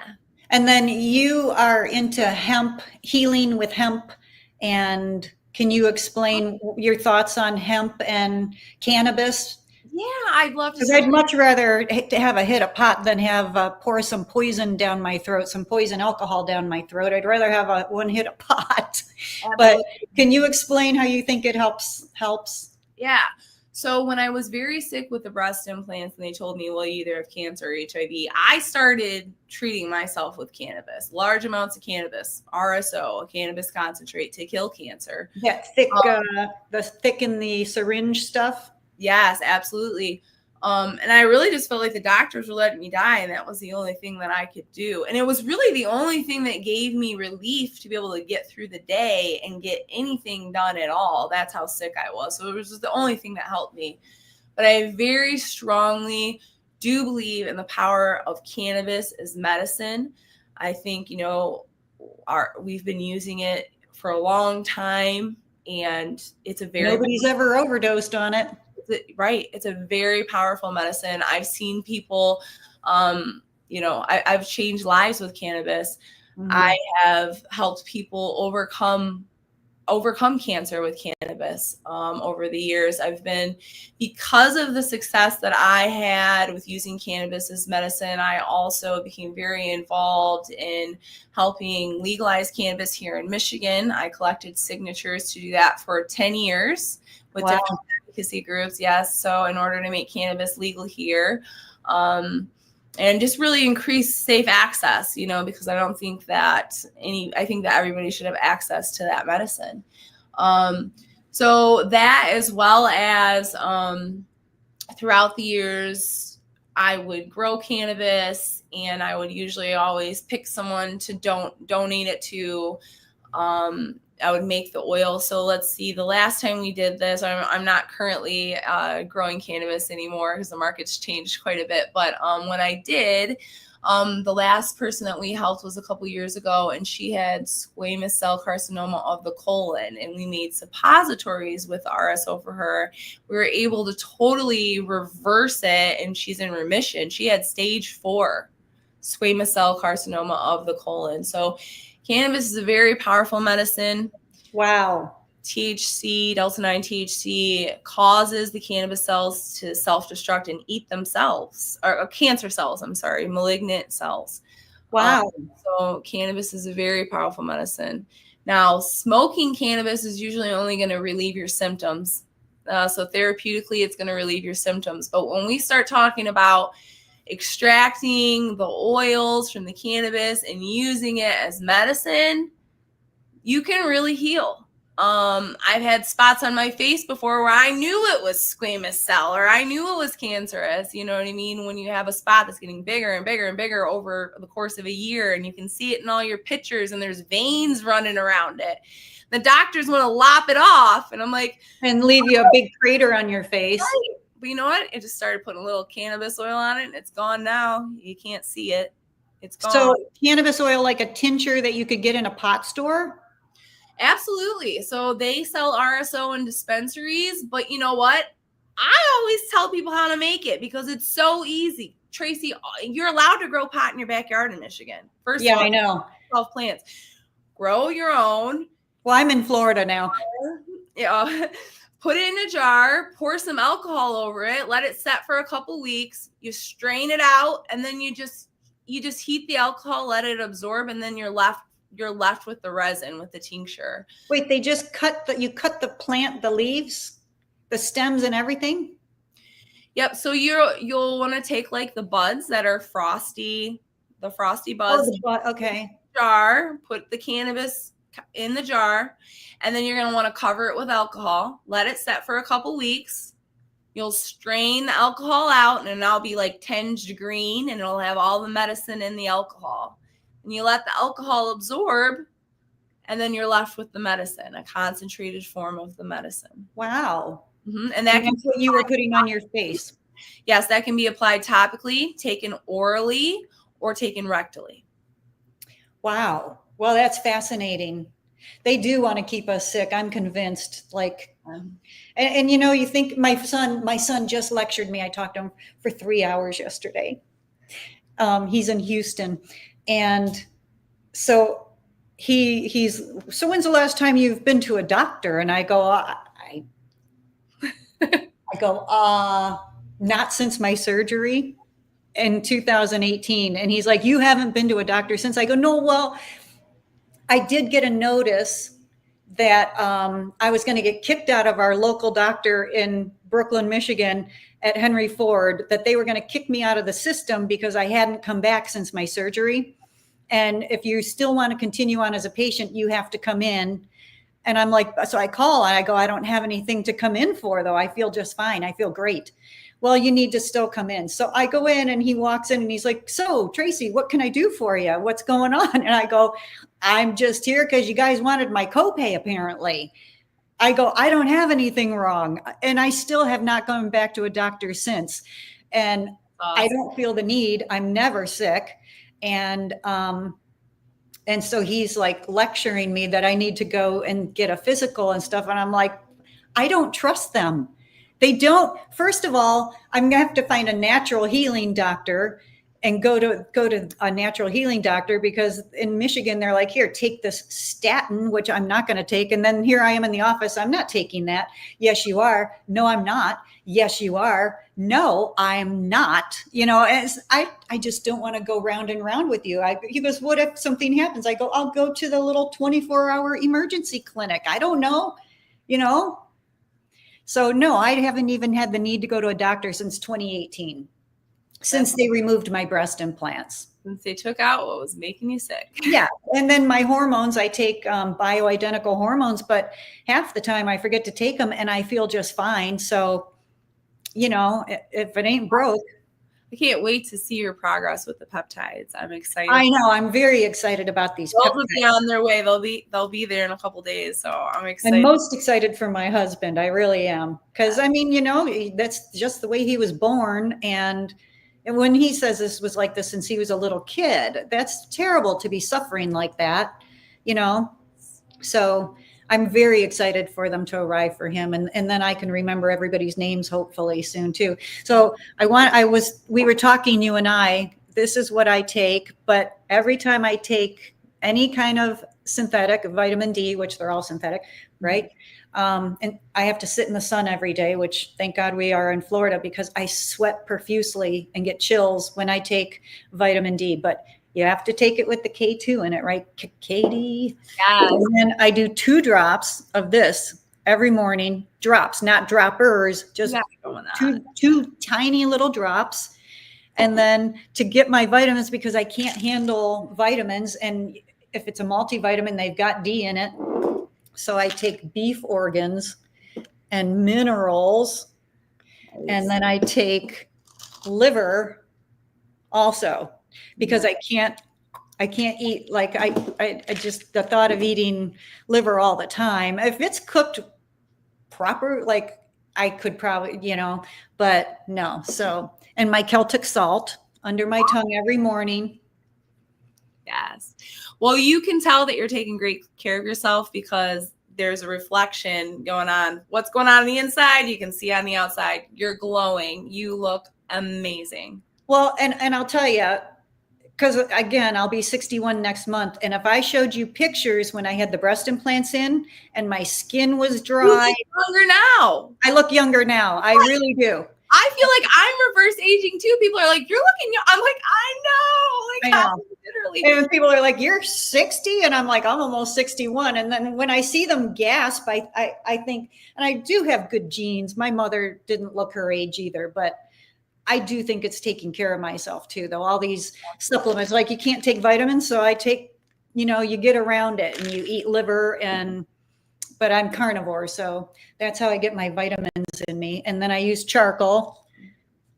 And then you are into hemp, healing with hemp. And can you explain your thoughts on hemp and cannabis? Yeah, I'd love to. Because I'd much rather to have a hit of pot than have pour some poison down my throat, some poison alcohol down my throat. I'd rather have one hit of pot. Absolutely. But can you explain how you think it helps? Yeah. So when I was very sick with the breast implants and they told me, well, you either have cancer or HIV, I started treating myself with cannabis, large amounts of cannabis, RSO, a cannabis concentrate to kill cancer. Yeah, the thick in the syringe stuff. Yes, absolutely. And I really just felt like the doctors were letting me die, and that was the only thing that I could do. And it was really the only thing that gave me relief to be able to get through the day and get anything done at all. That's how sick I was. So it was just the only thing that helped me. But I very strongly do believe in the power of cannabis as medicine. I think, you know, we've been using it for a long time, and it's a very... Nobody's ever overdosed on it. Right. It's a very powerful medicine. I've seen people, you know, I've changed lives with cannabis. Mm-hmm. I have helped people overcome cancer with cannabis over the years. Because of the success that I had with using cannabis as medicine, I also became very involved in helping legalize cannabis here in Michigan. I collected signatures to do that for 10 years with different advocacy groups. Yes. So in order to make cannabis legal here, and just really increase safe access, you know, because I don't think that I think that everybody should have access to that medicine. So that, as well as throughout the years, I would grow cannabis, and I would usually always pick someone to donate it to. I would make the oil. So let's see, the last time we did this, I'm not currently growing cannabis anymore because the market's changed quite a bit. But when I did, the last person that we helped was a couple years ago, and she had squamous cell carcinoma of the colon, and we made suppositories with RSO for her. We were able to totally reverse it, and she's in remission. She had stage 4 squamous cell carcinoma of the colon. So cannabis is a very powerful medicine. Wow. THC, delta-9 THC, causes the cannabis cells to self-destruct and eat themselves, or cancer cells, I'm sorry, malignant cells. Wow. So cannabis is a very powerful medicine. Now, smoking cannabis is usually only going to relieve your symptoms. So therapeutically, it's going to relieve your symptoms. But when we start talking about extracting the oils from the cannabis and using it as medicine, you can really heal. I've had spots on my face before where I knew it was squamous cell, or I knew it was cancerous. You know what I mean? When you have a spot that's getting bigger and bigger and bigger over the course of a year, and you can see it in all your pictures, and there's veins running around it. The doctors want to lop it off, and I'm like, and leave you a big crater on your face. Right. But you know what? It just started putting a little cannabis oil on it, and it's gone now. You can't see it. It's gone. So cannabis oil, like a tincture that you could get in a pot store? Absolutely. So they sell RSO in dispensaries, but you know what? I always tell people how to make it because it's so easy. Tracy, you're allowed to grow pot in your backyard in Michigan. First Yeah, of all, I know. 12 plants. Grow your own. Well, I'm in Florida now. Yeah. Put it in a jar, pour some alcohol over it, let it set for a couple weeks. You strain it out, and then you just heat the alcohol, let it absorb, and then you're left with the resin, with the tincture. Wait, they just cut the plant, the leaves, the stems and everything? Yep. So you'll want to take like the buds that are frosty, the frosty buds. Okay. Jar, put the cannabis in the jar, and then you're going to want to cover it with alcohol. Let it set for a couple weeks. You'll strain the alcohol out, and it'll be like tinged green, and it'll have all the medicine in the alcohol. And you let the alcohol absorb, and then you're left with the medicine, a concentrated form of the medicine. Wow. Mm-hmm. And that's what you were putting on your face. Yes, that can be applied topically, taken orally, or taken rectally. Wow. Well, that's fascinating. They do want to keep us sick. I'm convinced. And you know, you think my son just lectured me. I talked to him for 3 hours yesterday. He's in Houston. And so so when's the last time you've been to a doctor? And I go, not since my surgery in 2018. And he's like, you haven't been to a doctor since? I go, no, well, I did get a notice that I was going to get kicked out of our local doctor in Brooklyn, Michigan at Henry Ford, that they were going to kick me out of the system because I hadn't come back since my surgery. And if you still want to continue on as a patient, you have to come in. And I'm like, so I call and I go, I don't have anything to come in for, though. I feel just fine. I feel great. Well, you need to still come in. So I go in and he walks in and he's like, so Tracy, what can I do for you? What's going on? And I go, I'm just here because you guys wanted my copay, apparently. I go, I don't have anything wrong. And I still have not gone back to a doctor since. And I don't feel the need. I'm never sick. And so he's like lecturing me that I need to go and get a physical and stuff. And I'm like, I don't trust them. They don't. First of all, I'm going to have to find a natural healing doctor and go to a natural healing doctor, because in Michigan, they're like, here, take this statin, which I'm not going to take. And then here I am in the office. I'm not taking that. Yes, you are. No, I'm not. Yes, you are. No, I'm not. You know, as I just don't want to go round and round with you. He goes, what if something happens? I go, I'll go to the little 24-hour emergency clinic. I don't know, you know. So no, I haven't even had the need to go to a doctor since 2018. since they removed my breast implants. Since they took out what was making you sick. Yeah. And then my hormones, I take bioidentical hormones, but half the time I forget to take them and I feel just fine. So, you know, if it ain't broke. I can't wait to see your progress with the peptides. I'm excited. I know. I'm very excited about these They'll peptides. be on their way. They'll be there in a couple days. So I'm excited. And most excited for my husband. I really am. Because, I mean, you know, that's just the way he was born. And when he says this was like this since he was a little kid, that's terrible to be suffering like that, you know? So I'm very excited for them to arrive for him. And then I can remember everybody's names hopefully soon too. So we were talking, you and I, this is what I take, but every time I take any kind of synthetic vitamin D, which they're all synthetic, right? And I have to sit in the sun every day, which thank God we are in Florida because I sweat profusely and get chills when I take vitamin D, but you have to take it with the K2 in it, right? Katie. Yes. And then I do 2 drops of this every morning, drops, not droppers, just two tiny little drops. And then to get my vitamins, because I can't handle vitamins. And if it's a multivitamin, they've got D in it. So I take beef organs and minerals. And then I take liver also. Because I can't eat, like I just, the thought of eating liver all the time, if it's cooked proper, like I could probably, you know, but no. So, and my Celtic salt under my tongue every morning. Yes. Well, you can tell that you're taking great care of yourself because there's a reflection going on. What's going on the inside, you can see on the outside. You're glowing. You look amazing. Well, and I'll tell you, because again, I'll be 61 next month. And if I showed you pictures when I had the breast implants in and my skin was dry. You look younger now. I look younger now. I really do. I feel like I'm reverse aging too. People are like, you're looking young. I'm like, I know. Like, I know. Literally. And people are like, you're 60? And I'm like, I'm almost 61. And then when I see them gasp, I think, and I do have good genes. My mother didn't look her age either, but I do think it's taking care of myself too, though. All these supplements, like you can't take vitamins. So I take, you know, you get around it and you eat liver but I'm carnivore. So that's how I get my vitamins in me. And then I use charcoal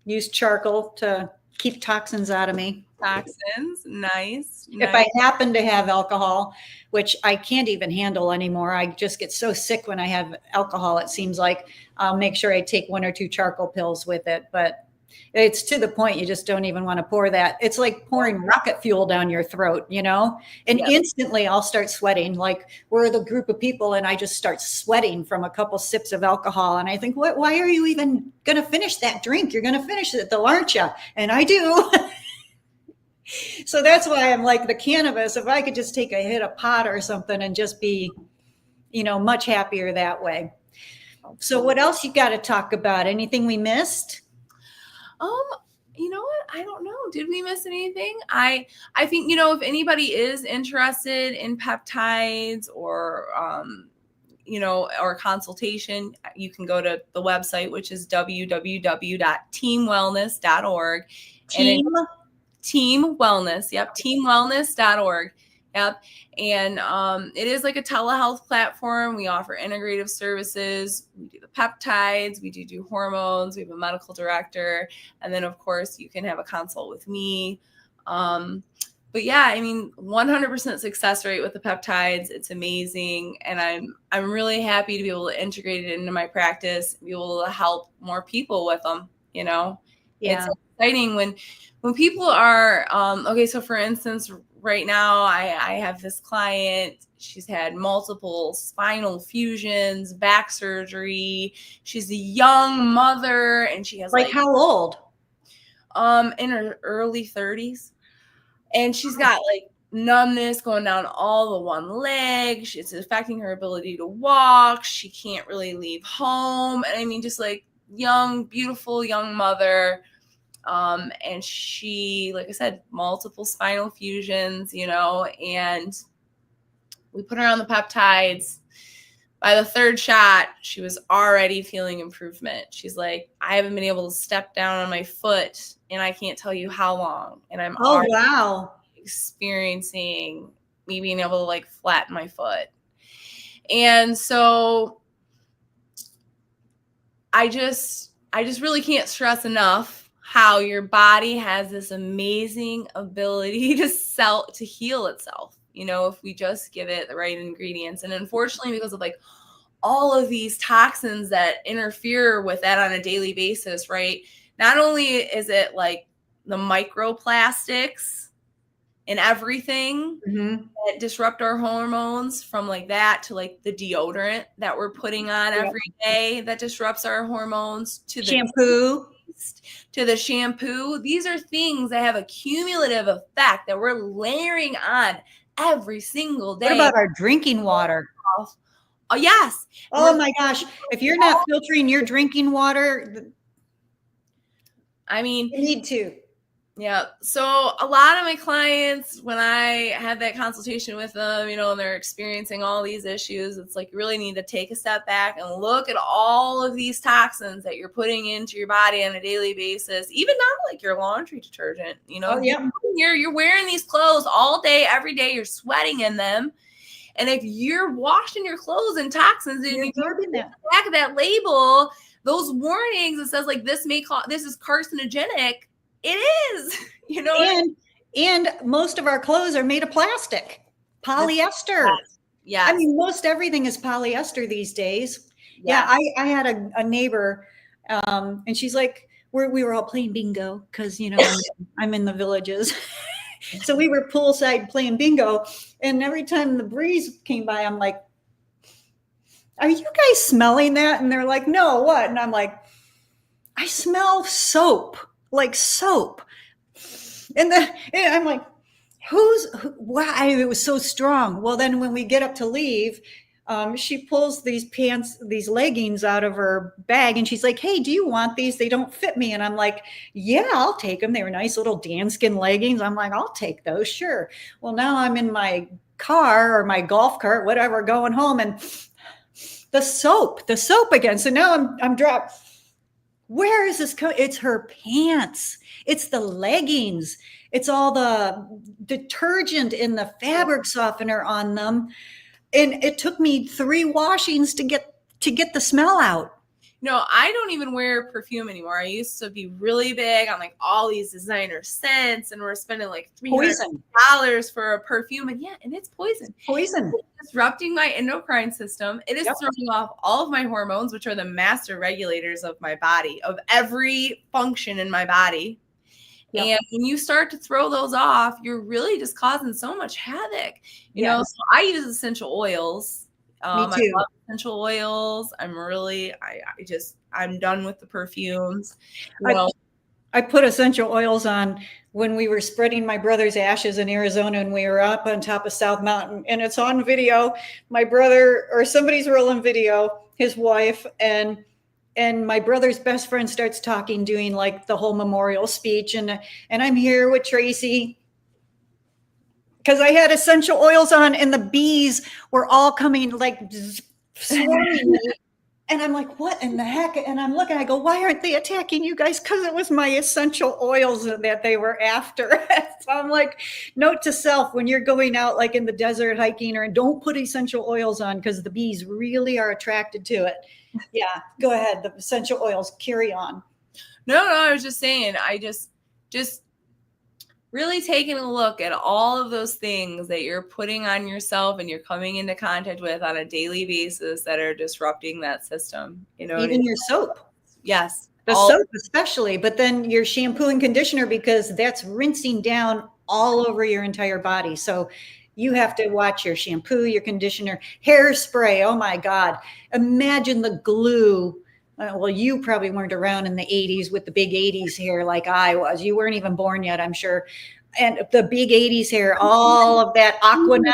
to keep toxins out of me. Toxins. Nice. If I happen to have alcohol, which I can't even handle anymore, I just get so sick when I have alcohol. It seems like I'll make sure I take 1 or 2 charcoal pills with it, but it's to the point you just don't even want to pour that. It's like pouring rocket fuel down your throat, you know, and instantly I'll start sweating. Like we're the group of people and I just start sweating from a couple sips of alcohol. And I think, why are you even going to finish that drink? You're going to finish it though, aren't you? And I do. So that's why I'm like the cannabis. If I could just take a hit of pot or something and just be, you know, much happier that way. So what else you got to talk about? Anything we missed? You know what? I don't know. Did we miss anything? I think, you know, if anybody is interested in peptides or, you know, or consultation, you can go to the website, which is www.teamwellness.org. Team Wellness. Yep. Teamwellness.org. Yep. And it is like a telehealth platform. We offer integrative services. We do the peptides. We do hormones. We have a medical director. And then, of course, you can have a consult with me. But yeah, I mean, 100% success rate with the peptides. It's amazing. And I'm really happy to be able to integrate it into my practice, be able to help more people with them, you know? Yeah. It's exciting when people are, okay, so for instance, right now, I have this client. She's had multiple spinal fusions, back surgery. She's a young mother, and she has like how old? In her early 30s, and she's got like numbness going down all the one leg. It's affecting her ability to walk. She can't really leave home, and I mean, just like young, beautiful young mother. And she, like I said, multiple spinal fusions, you know, and we put her on the peptides. By the third shot, she was already feeling improvement. She's like, I haven't been able to step down on my foot and I can't tell you how long. And I'm Oh, already wow. experiencing me being able to like flatten my foot. And so I just really can't stress enough how your body has this amazing ability to heal itself, you know, if we just give it the right ingredients. And unfortunately, because of like all of these toxins that interfere with that on a daily basis, right? Not only is it like the microplastics and everything that disrupt our hormones, from like that to like the deodorant that we're putting on every day that disrupts our hormones, to the shampoo, to the shampoo. These are things that have a cumulative effect that we're layering on every single day. What about our drinking water? Oh, yes. Oh my gosh. If you're not filtering your drinking water, I mean, you need to. Yeah. So a lot of my clients, when I had that consultation with them, you know, and they're experiencing all these issues, it's like you really need to take a step back and look at all of these toxins that you're putting into your body on a daily basis, even not like your laundry detergent, you know. Oh, yeah. You're wearing these clothes all day, every day, you're sweating in them. And if you're washing your clothes in toxins and you look at the back of that label, those warnings, it says like this is carcinogenic. It is, you know. And most of our clothes are made of plastic, polyester. Yeah. I mean, most everything is polyester these days. Yeah. I had a neighbor, and she's like, we were all playing bingo because, you know, I'm in the villages. So we were poolside playing bingo. And every time the breeze came by, I'm like, are you guys smelling that? And they're like, no, what? And I'm like, I smell soap. Like soap. And I'm like, why? It was so strong. Well, then when we get up to leave, she pulls these leggings out of her bag and she's like, hey, do you want these? They don't fit me. And I'm like, yeah, I'll take them. They were nice little Danskin leggings. I'm like, I'll take those. Sure. Well, now I'm in my car or my golf cart, whatever, going home, and the soap again. So now I'm dropped. Where is this? It's her pants. It's the leggings. It's all the detergent and the fabric softener on them. And it took me 3 washings to get the smell out. No, I don't even wear perfume anymore. I used to be really big on like all these designer scents, and we're spending like $300 for a perfume. And and it's poison. Poison. It's disrupting my endocrine system. It is throwing off all of my hormones, which are the master regulators of my body, of every function in my body. And when you start to throw those off, you're really just causing so much havoc. You know, so I use essential oils. Me too. I love essential oils. I'm done with the perfumes. I put essential oils on when we were spreading my brother's ashes in Arizona, and we were up on top of South Mountain, and it's on video. My brother, or somebody's rolling video, his wife, and my brother's best friend starts talking, doing like the whole memorial speech. And I'm here with Tracy, because I had essential oils on, and the bees were all coming like swarming me. And I'm like, what in the heck? And I'm looking, I go, why aren't they attacking you guys? Because it was my essential oils that they were after. So I'm like, note to self, when you're going out like in the desert hiking, or don't put essential oils on, because the bees really are attracted to it. Yeah, go ahead. The essential oils, carry on. No, I was just saying, I just really taking a look at all of those things that you're putting on yourself and you're coming into contact with on a daily basis that are disrupting that system. You know, even your soap. Yes. The soap especially, but then your shampoo and conditioner, because that's rinsing down all over your entire body. So you have to watch your shampoo, your conditioner, hairspray. Oh my God. Imagine the glue. Well, you probably weren't around in the 80s with the big 80s hair like I was. You weren't even born yet, I'm sure. And the big 80s hair, all of that Aquanet,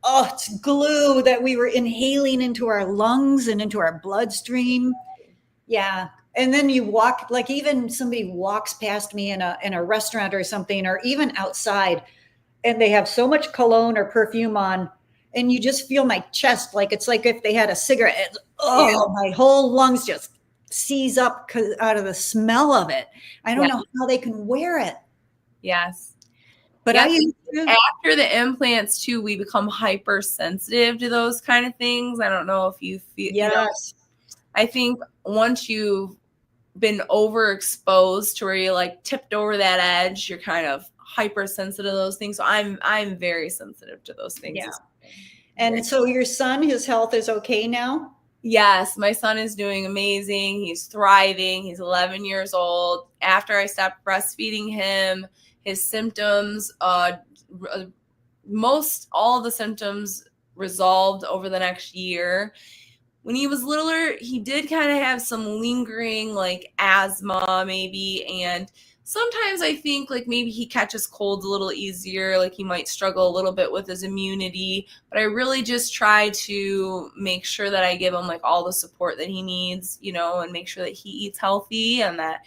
it's glue that we were inhaling into our lungs and into our bloodstream. Yeah. And then you walk, like even somebody walks past me in a restaurant or something, or even outside, and they have so much cologne or perfume on, and you just feel my chest like it's like if they had a cigarette. My whole lungs just seize up out of the smell of it. I don't know how they can wear it. Yes. But I used to. After the implants too, we become hypersensitive to those kind of things. I don't know if you feel. Yes. I think once you've been overexposed to where you like tipped over that edge, you're kind of hypersensitive to those things. So I'm very sensitive to those things. Yeah. And so your son, his health is okay now? Yes, my son is doing amazing. He's thriving. He's 11 years old. After I stopped breastfeeding him, his symptoms, most all the symptoms resolved over the next year. When he was littler, he did kind of have some lingering like asthma maybe, and sometimes I think like maybe he catches colds a little easier, like he might struggle a little bit with his immunity, but I really just try to make sure that I give him like all the support that he needs, you know, and make sure that he eats healthy, and that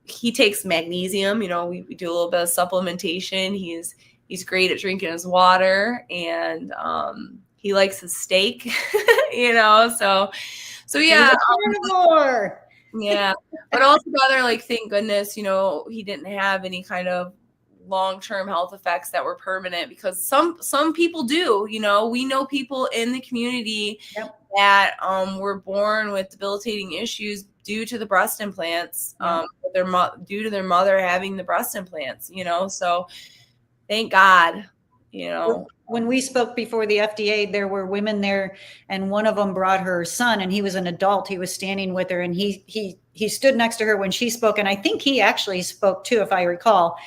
he takes magnesium, you know, we do a little bit of supplementation. He's great at drinking his water, and he likes his steak, you know, so yeah. Yeah. But altogether, like, thank goodness, you know, he didn't have any kind of long-term health effects that were permanent, because some people do, you know, we know people in the community that were born with debilitating issues due to the breast implants, due to their mother having the breast implants, you know, so thank God, you know. When we spoke before the FDA, there were women there, and one of them brought her son, and he was an adult. He was standing with her, and he stood next to her when she spoke, and I think he actually spoke too, if I recall.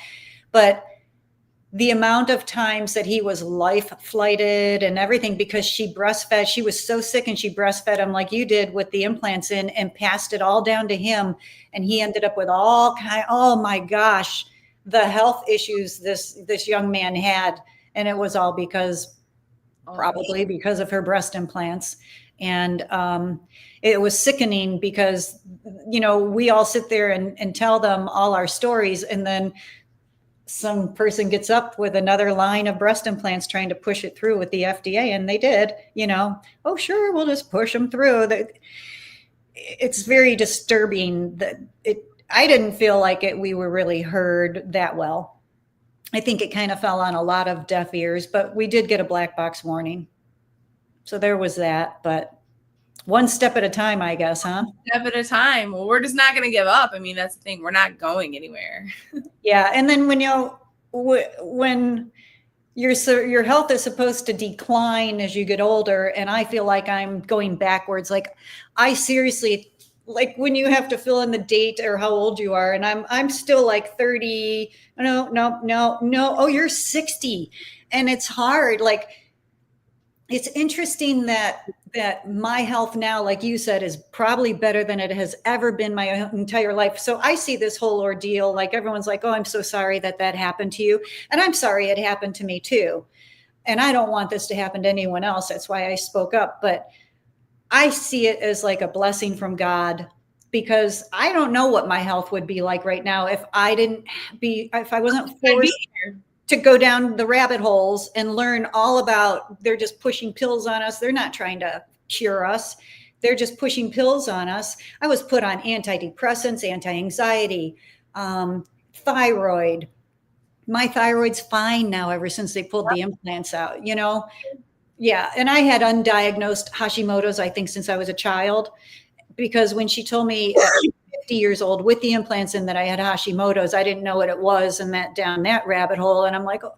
But the amount of times that he was life flighted and everything because she breastfed, she was so sick, and she breastfed him like you did with the implants in, and passed it all down to him, and he ended up with all kind. Oh my gosh, the health issues this young man had. And it was all probably because of her breast implants. And it was sickening because, you know, we all sit there and tell them all our stories. And then some person gets up with another line of breast implants trying to push it through with the FDA. And they did, you know, oh, sure, we'll just push them through. It's very disturbing that I didn't feel like we were really heard that well. I think it kind of fell on a lot of deaf ears, but we did get a black box warning. So there was that, but one step at a time, I guess, huh? One step at a time. Well, we're just not going to give up. I mean, that's the thing. We're not going anywhere. Yeah. And then when your health is supposed to decline as you get older, and I feel like I'm going backwards. Like I seriously, like when you have to fill in the date or how old you are, and I'm still like 30. No. Oh, you're 60. And it's hard. Like, it's interesting that my health now, like you said, is probably better than it has ever been my entire life. So I see this whole ordeal, like everyone's like, oh, I'm so sorry that happened to you. And I'm sorry it happened to me too. And I don't want this to happen to anyone else. That's why I spoke up. But I see it as like a blessing from God, because I don't know what my health would be like right now if I wasn't forced to go down the rabbit holes and learn all about, they're just pushing pills on us. They're not trying to cure us. They're just pushing pills on us. I was put on antidepressants, anti-anxiety, thyroid. My thyroid's fine now ever since they pulled the implants out, you know? Yeah. And I had undiagnosed Hashimoto's, I think, since I was a child, because when she told me at 50 years old with the implants in that I had Hashimoto's, I didn't know what it was, and that down that rabbit hole. And I'm like, oh,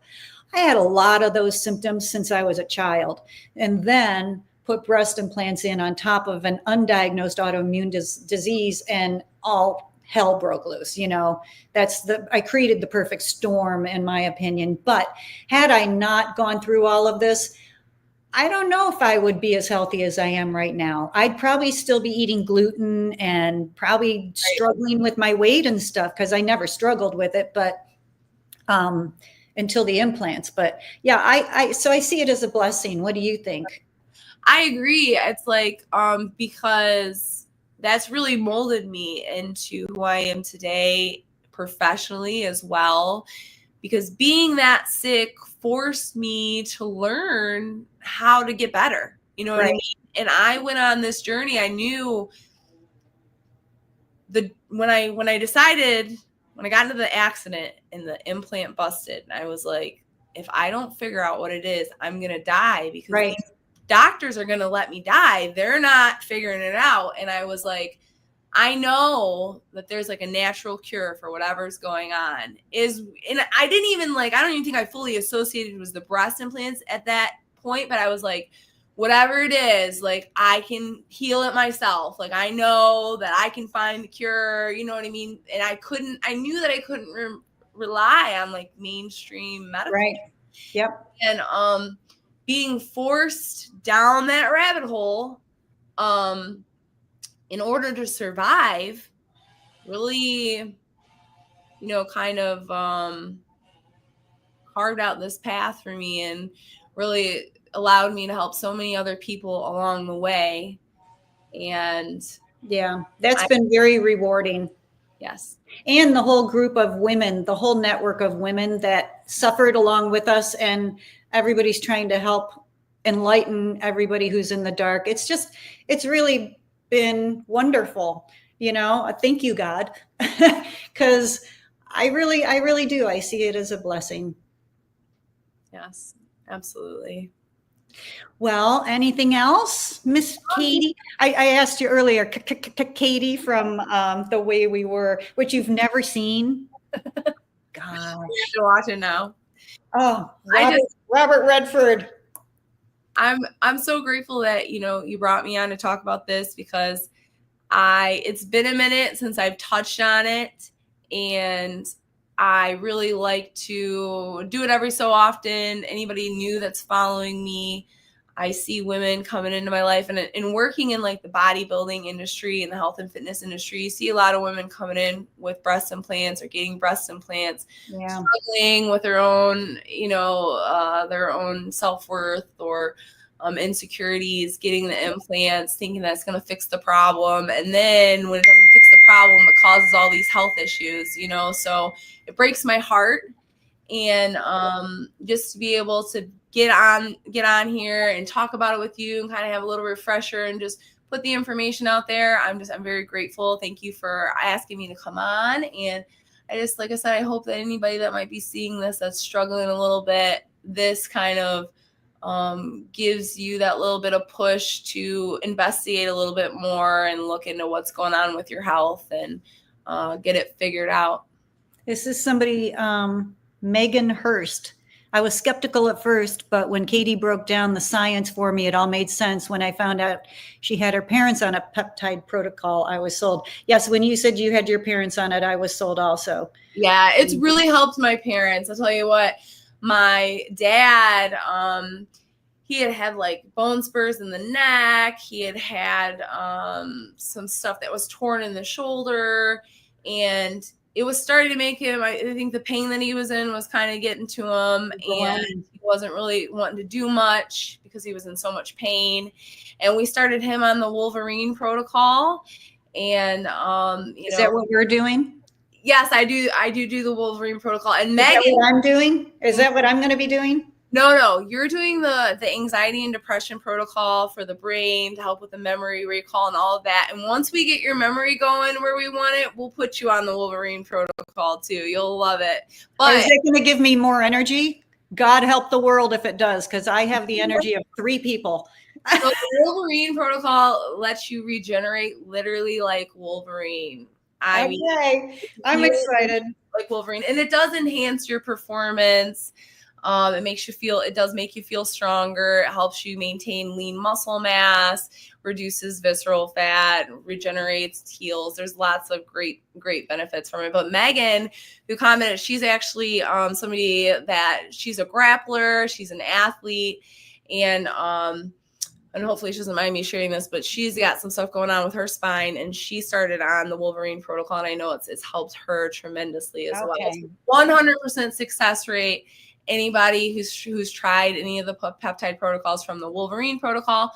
I had a lot of those symptoms since I was a child, and then put breast implants in on top of an undiagnosed autoimmune disease, and all hell broke loose. You know, I created the perfect storm, in my opinion. But had I not gone through all of this, I don't know if I would be as healthy as I am right now. I'd probably still be eating gluten and probably struggling with my weight and stuff, because I never struggled with it, but until the implants. But yeah, so I see it as a blessing. What do you think? I agree. It's like, because that's really molded me into who I am today professionally as well. because being that sick forced me to learn how to get better. You know what I mean? And I went on this journey. I knew when I got into the accident and the implant busted, I was like, if I don't figure out what it is, I'm going to die, because these doctors are going to let me die. They're not figuring it out. And I was like, I know that there's like a natural cure for whatever's going on. And I didn't even I don't even think I fully associated it with the breast implants at that point, but I was like, whatever it is, like, I can heal it myself. Like, I know that I can find the cure, you know what I mean? And I knew that I couldn't rely on like mainstream medical. Right. Yep. And being forced down that rabbit hole, in order to survive, really, kind of carved out this path for me, and really allowed me to help so many other people along the way. And yeah, that's been very rewarding. Yes. And the whole group of women, the whole network of women that suffered along with us, and everybody's trying to help enlighten everybody who's in the dark. It's really been wonderful. Thank you, God, because I really do. I see it as a blessing. Yes, absolutely. Well, anything else, Miss Katie? I asked you earlier, Katie, from The Way We Were, which you've never seen. God, I have to watch it now. Oh, Robert Redford. I'm so grateful that you brought me on to talk about this, because it's been a minute since I've touched on it, and I really like to do it every so often. Anybody new that's following me, I see women coming into my life, and working in like the bodybuilding industry and the health and fitness industry, you see a lot of women coming in with breast implants or getting breast implants, struggling with their own, their own self-worth or insecurities, getting the implants, thinking that's going to fix the problem. And then when it doesn't fix the problem, it causes all these health issues, so it breaks my heart. And just to be able to get on here and talk about it with you and kind of have a little refresher and just put the information out there, I'm very grateful. Thank you for asking me to come on. And like I said, I hope that anybody that might be seeing this that's struggling a little bit, this kind of gives you that little bit of push to investigate a little bit more and look into what's going on with your health and get it figured out. This is somebody, Megan Hurst. I was skeptical at first, but when Katie broke down the science for me, it all made sense. When I found out she had her parents on a peptide protocol, I was sold. Yes, when you said you had your parents on it, I was sold also. Yeah, it's really helped my parents. I'll tell you what, my dad, he had like bone spurs in the neck. He had some stuff that was torn in the shoulder, and it was starting to make him, I think the pain that he was in was kind of getting to him, and he wasn't really wanting to do much because he was in so much pain. And we started him on the Wolverine protocol. And is that what we're doing? Yes, I do the Wolverine protocol. And Megan, is that what I'm doing? Is that what I'm going to be doing? No, you're doing the anxiety and depression protocol for the brain to help with the memory recall and all of that. And once we get your memory going where we want it, we'll put you on the Wolverine protocol too. You'll love it. But is it going to give me more energy? God help the world if it does, because I have the energy of 3 people. So the Wolverine protocol lets you regenerate literally like Wolverine. I'm excited. Like Wolverine. And it does enhance your performance. It does make you feel stronger. It helps you maintain lean muscle mass, reduces visceral fat, regenerates, heals. There's lots of great benefits from it. But Megan, who commented, she's actually somebody that she's a grappler, she's an athlete, and hopefully she doesn't mind me sharing this, but she's got some stuff going on with her spine, and she started on the Wolverine protocol, and I know it's helped her tremendously as well. 100% success rate. Anybody who's tried any of the peptide protocols from the Wolverine protocol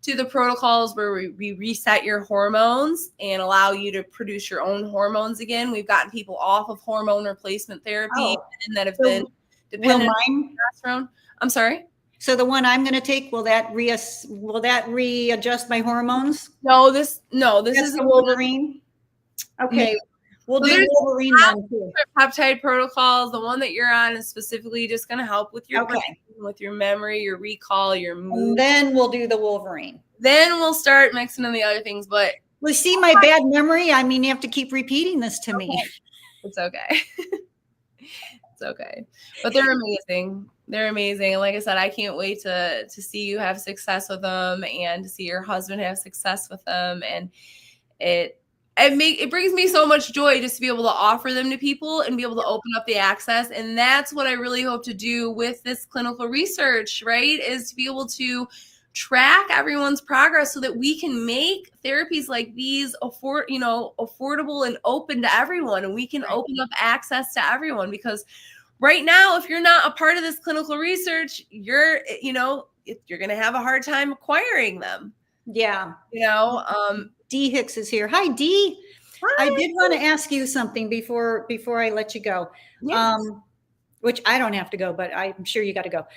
to the protocols where we reset your hormones and allow you to produce your own hormones again. We've gotten people off of hormone replacement therapy and that have been dependent on testosterone. I'm sorry? So the one I'm going to take, will that readjust my hormones? No, this is the Wolverine. Okay. No. We'll do Wolverine one too. Peptide protocols. The one that you're on is specifically just going to help with your brain, with your memory, your recall, your mood. And then we'll do the Wolverine. Then we'll start mixing in the other things. But well, see my bad memory. I mean, you have to keep repeating this to me. It's okay. It's okay. But they're amazing. They're amazing. And like I said, I can't wait to see you have success with them and to see your husband have success with them. And it brings me so much joy just to be able to offer them to people and be able to open up the access. And that's what I really hope to do with this clinical research, right? Is to be able to track everyone's progress so that we can make therapies like these affordable and open to everyone. And we can open up access to everyone, because right now, if you're not a part of this clinical research, you're going to have a hard time acquiring them. Yeah. D Hicks is here. Hi, D. Hi. I did want to ask you something before I let you go. Yes. Which I don't have to go, but I'm sure you got to go.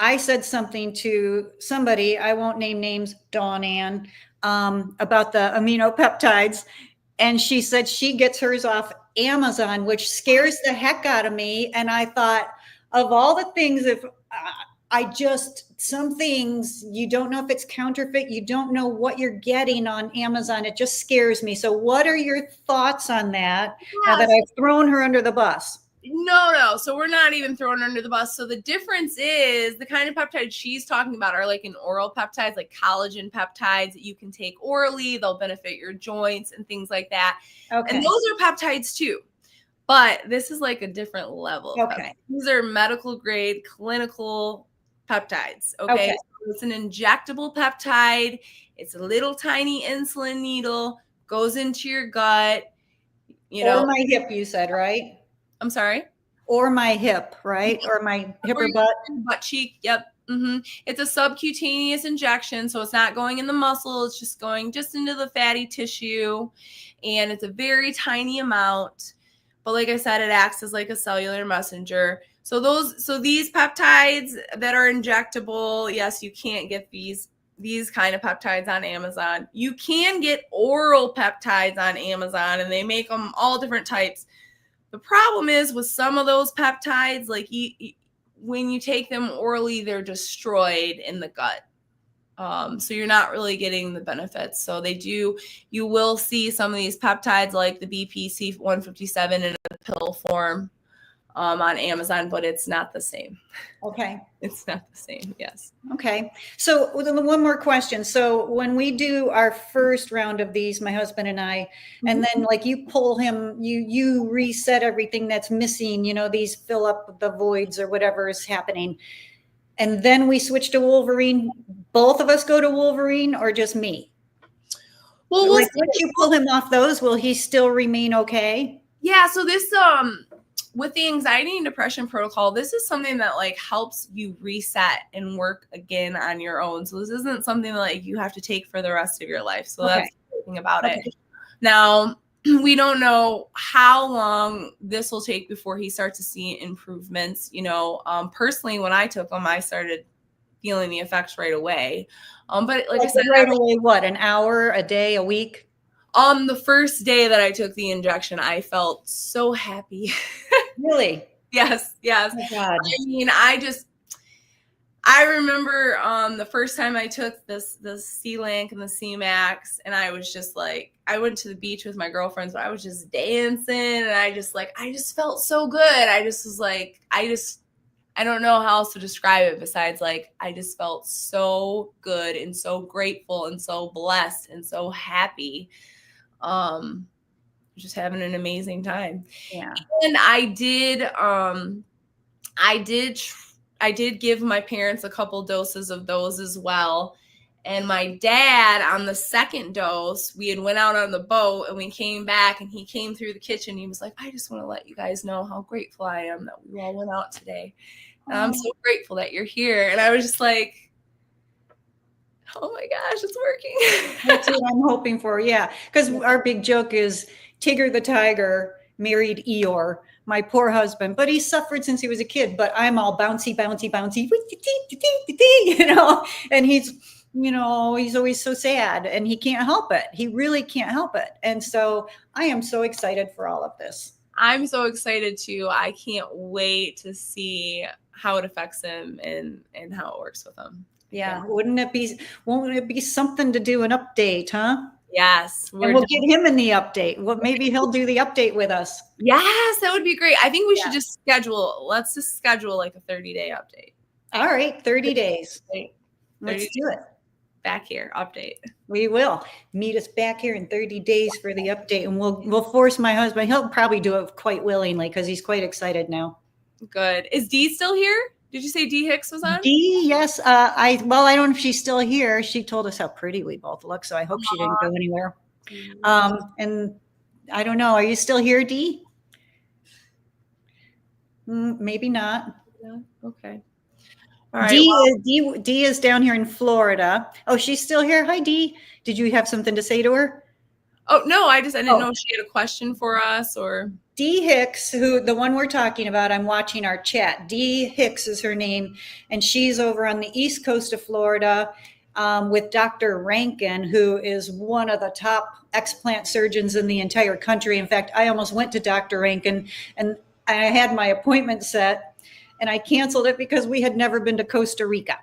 I said something to somebody, I won't name names, Dawn Ann, about the amino peptides. And she said she gets hers off Amazon, which scares the heck out of me. And I thought, of all the things, if some things you don't know if it's counterfeit, you don't know what you're getting on Amazon. It just scares me. So what are your thoughts on that now that I've thrown her under the bus? No. So we're not even throwing her under the bus. So the difference is the kind of peptides she's talking about are like an oral peptides, like collagen peptides that you can take orally. They'll benefit your joints and things like that. Okay. And those are peptides too. But this is like a different level. Okay. These are medical grade clinical peptides. Okay. So it's an injectable peptide. It's a little tiny insulin needle, goes into your gut. Or my hip, you said, right? I'm sorry? Or my hip, right? Or my hip or butt? Butt cheek, yep. Mm-hmm. It's a subcutaneous injection, so it's not going in the muscle. It's just going just into the fatty tissue, and it's a very tiny amount. But like I said, it acts as like a cellular messenger. So these peptides that are injectable, yes, you can't get these kind of peptides on Amazon. You can get oral peptides on Amazon, and they make them all different types. The problem is with some of those peptides, like when you take them orally, they're destroyed in the gut. So you're not really getting the benefits. So you will see some of these peptides like the BPC 157 in a pill form on Amazon, but it's not the same. Okay. It's not the same. Yes. Okay. So one more question. So when we do our first round of these, my husband and I, and then like you pull him, you reset everything that's missing, these fill up the voids or whatever is happening. And then we switch to Wolverine. Both of us go to Wolverine or just me? Well, once you pull him off those, will he still remain okay? Yeah. So this, with the anxiety and depression protocol, this is something that like helps you reset and work again on your own. So this isn't something that like you have to take for the rest of your life. So that's the thing about it. Now, we don't know how long this will take before he starts to see improvements. Personally, when I took them, I started feeling the effects right away. But like I said, right away, what, an hour, a day, a week? The first day that I took the injection, I felt so happy. Really? Yes. Oh my God. I mean, I remember the first time I took the C-Link and the C-Max, and I was just like, I went to the beach with my girlfriends, but I was just dancing, and I just felt so good. I just was like, I don't know how else to describe it besides like, I just felt so good and so grateful and so blessed and so happy. Just having an amazing time. Yeah. And I did give my parents a couple doses of those as well. And my dad, on the second dose, we had went out on the boat and we came back, and he came through the kitchen. He was like, I just want to let you guys know how grateful I am that we all went out today. And I'm so grateful that you're here. And I was just like, Oh my gosh, it's working. That's what I'm hoping for. Yeah. Because our big joke is Tigger the tiger married Eeyore, my poor husband, but he suffered since he was a kid. But I'm all bouncy, bouncy, bouncy, you know, and he's always so sad and he can't help it. He really can't help it. And so I am so excited for all of this. I'm so excited too. I can't wait to see how it affects him and how it works with him. Yeah. Won't it be something to do an update, huh? Yes. And we'll get him in the update. Well, maybe he'll do the update with us. Yes, that would be great. I think we should just let's just schedule like a 30-day update. All right. 30 days. Let's do it. Back here, update. We will meet us back here in 30 days for the update, and we'll force my husband. He'll probably do it quite willingly because he's quite excited now. Good. Is Dee still here? Did you say Dee Hicks was on? Dee, yes. I don't know if she's still here. She told us how pretty we both look, so I hope she didn't go anywhere. And I don't know. Are you still here, Dee? Maybe not. Yeah. Okay. All right. Dee is down here in Florida. Oh, she's still here. Hi, Dee. Did you have something to say to her? Oh, no, I didn't know if she had a question for us or. Dee Hicks, the one we're talking about, I'm watching our chat. Dee Hicks is her name, and she's over on the east coast of Florida with Dr. Rankin, who is one of the top explant surgeons in the entire country. In fact, I almost went to Dr. Rankin, and I had my appointment set, and I canceled it because we had never been to Costa Rica.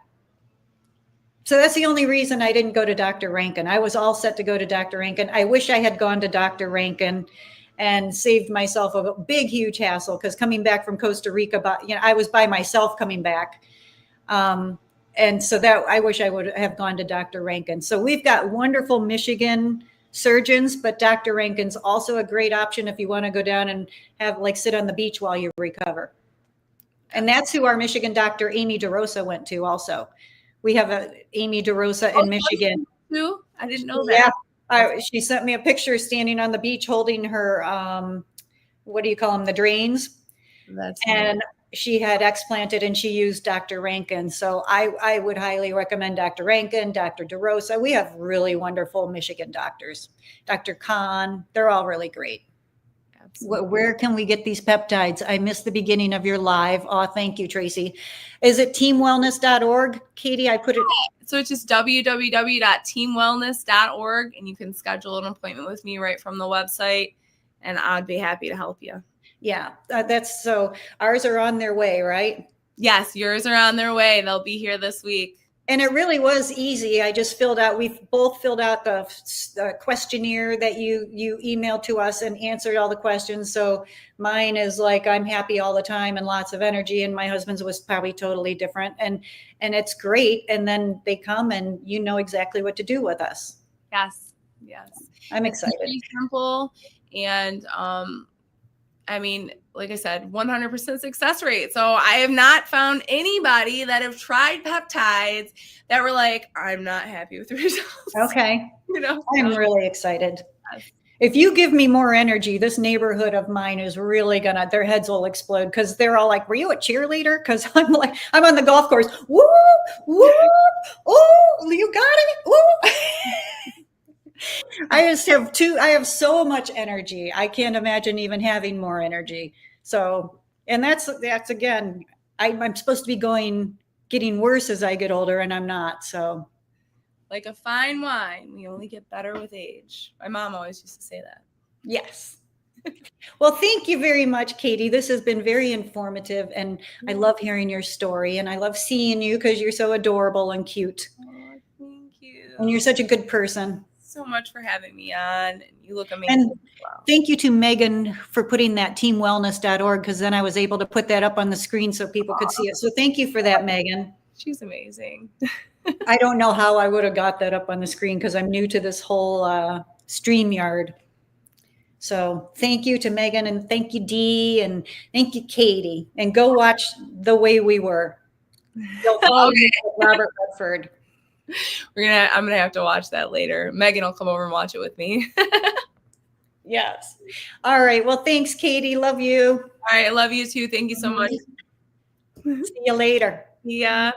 So that's the only reason I didn't go to Dr. Rankin. I was all set to go to Dr. Rankin. I wish I had gone to Dr. Rankin and saved myself a big, huge hassle, because coming back from Costa Rica, I was by myself coming back. And so I wish I would have gone to Dr. Rankin. So we've got wonderful Michigan surgeons, but Dr. Rankin's also a great option if you want to go down and sit on the beach while you recover. And that's who our Michigan doctor, Amy DeRosa, went to also. We have a Amy DeRosa in Michigan. Who? I didn't know that. Yeah. She sent me a picture standing on the beach holding her, what do you call them? The drains. And she had explanted and she used Dr. Rankin. So I would highly recommend Dr. Rankin, Dr. DeRosa. We have really wonderful Michigan doctors. Dr. Kahn, they're all really great. Where can we get these peptides? I missed the beginning of your live. Oh, thank you, Tracy. Is it teamwellness.org? Katie, I put it. So it's just www.teamwellness.org, and you can schedule an appointment with me right from the website, and I'd be happy to help you. Yeah, that's so. Ours are on their way, right? Yes, yours are on their way. They'll be here this week. And it really was easy. We've both filled out the questionnaire that you emailed to us and answered all the questions. So mine is like, I'm happy all the time and lots of energy. And my husband's was probably totally different. And it's great. And then they come and you know exactly what to do with us. Yes. I'm excited. It's pretty simple. And I mean, like I said, 100% success rate. So I have not found anybody that have tried peptides that were like, I'm not happy with the results. Okay. I'm really excited. Yes. If you give me more energy, this neighborhood of mine is really their heads will explode, because they're all like, were you a cheerleader? Because I'm on the golf course. Woo, woo, oh, you got it. Woo. I have so much energy. I can't imagine even having more energy. So, and that's again, I'm supposed to be getting worse as I get older, and I'm not. So, like a fine wine, we only get better with age. My mom always used to say that. Yes. Well, thank you very much, Katie. This has been very informative, and I love hearing your story, and I love seeing you because you're so adorable and cute. Oh, thank you. And you're such a good person. So much for having me on, and you look amazing. And thank you to Megan for putting that teamwellness.org, because then I was able to put that up on the screen so people could see it. So thank you for that, Megan. She's amazing. I don't know how I would have got that up on the screen because I'm new to this whole StreamYard. So thank you to Megan, and thank you, Dee, and thank you, Katie. And go watch The Way We Were. Okay. Robert Redford. I'm gonna have to watch that later. Megan will come over and watch it with me. Yes. All right. Well, thanks, Katie. Love you. All right. I love you too. Thank you so much. See you later. Yeah.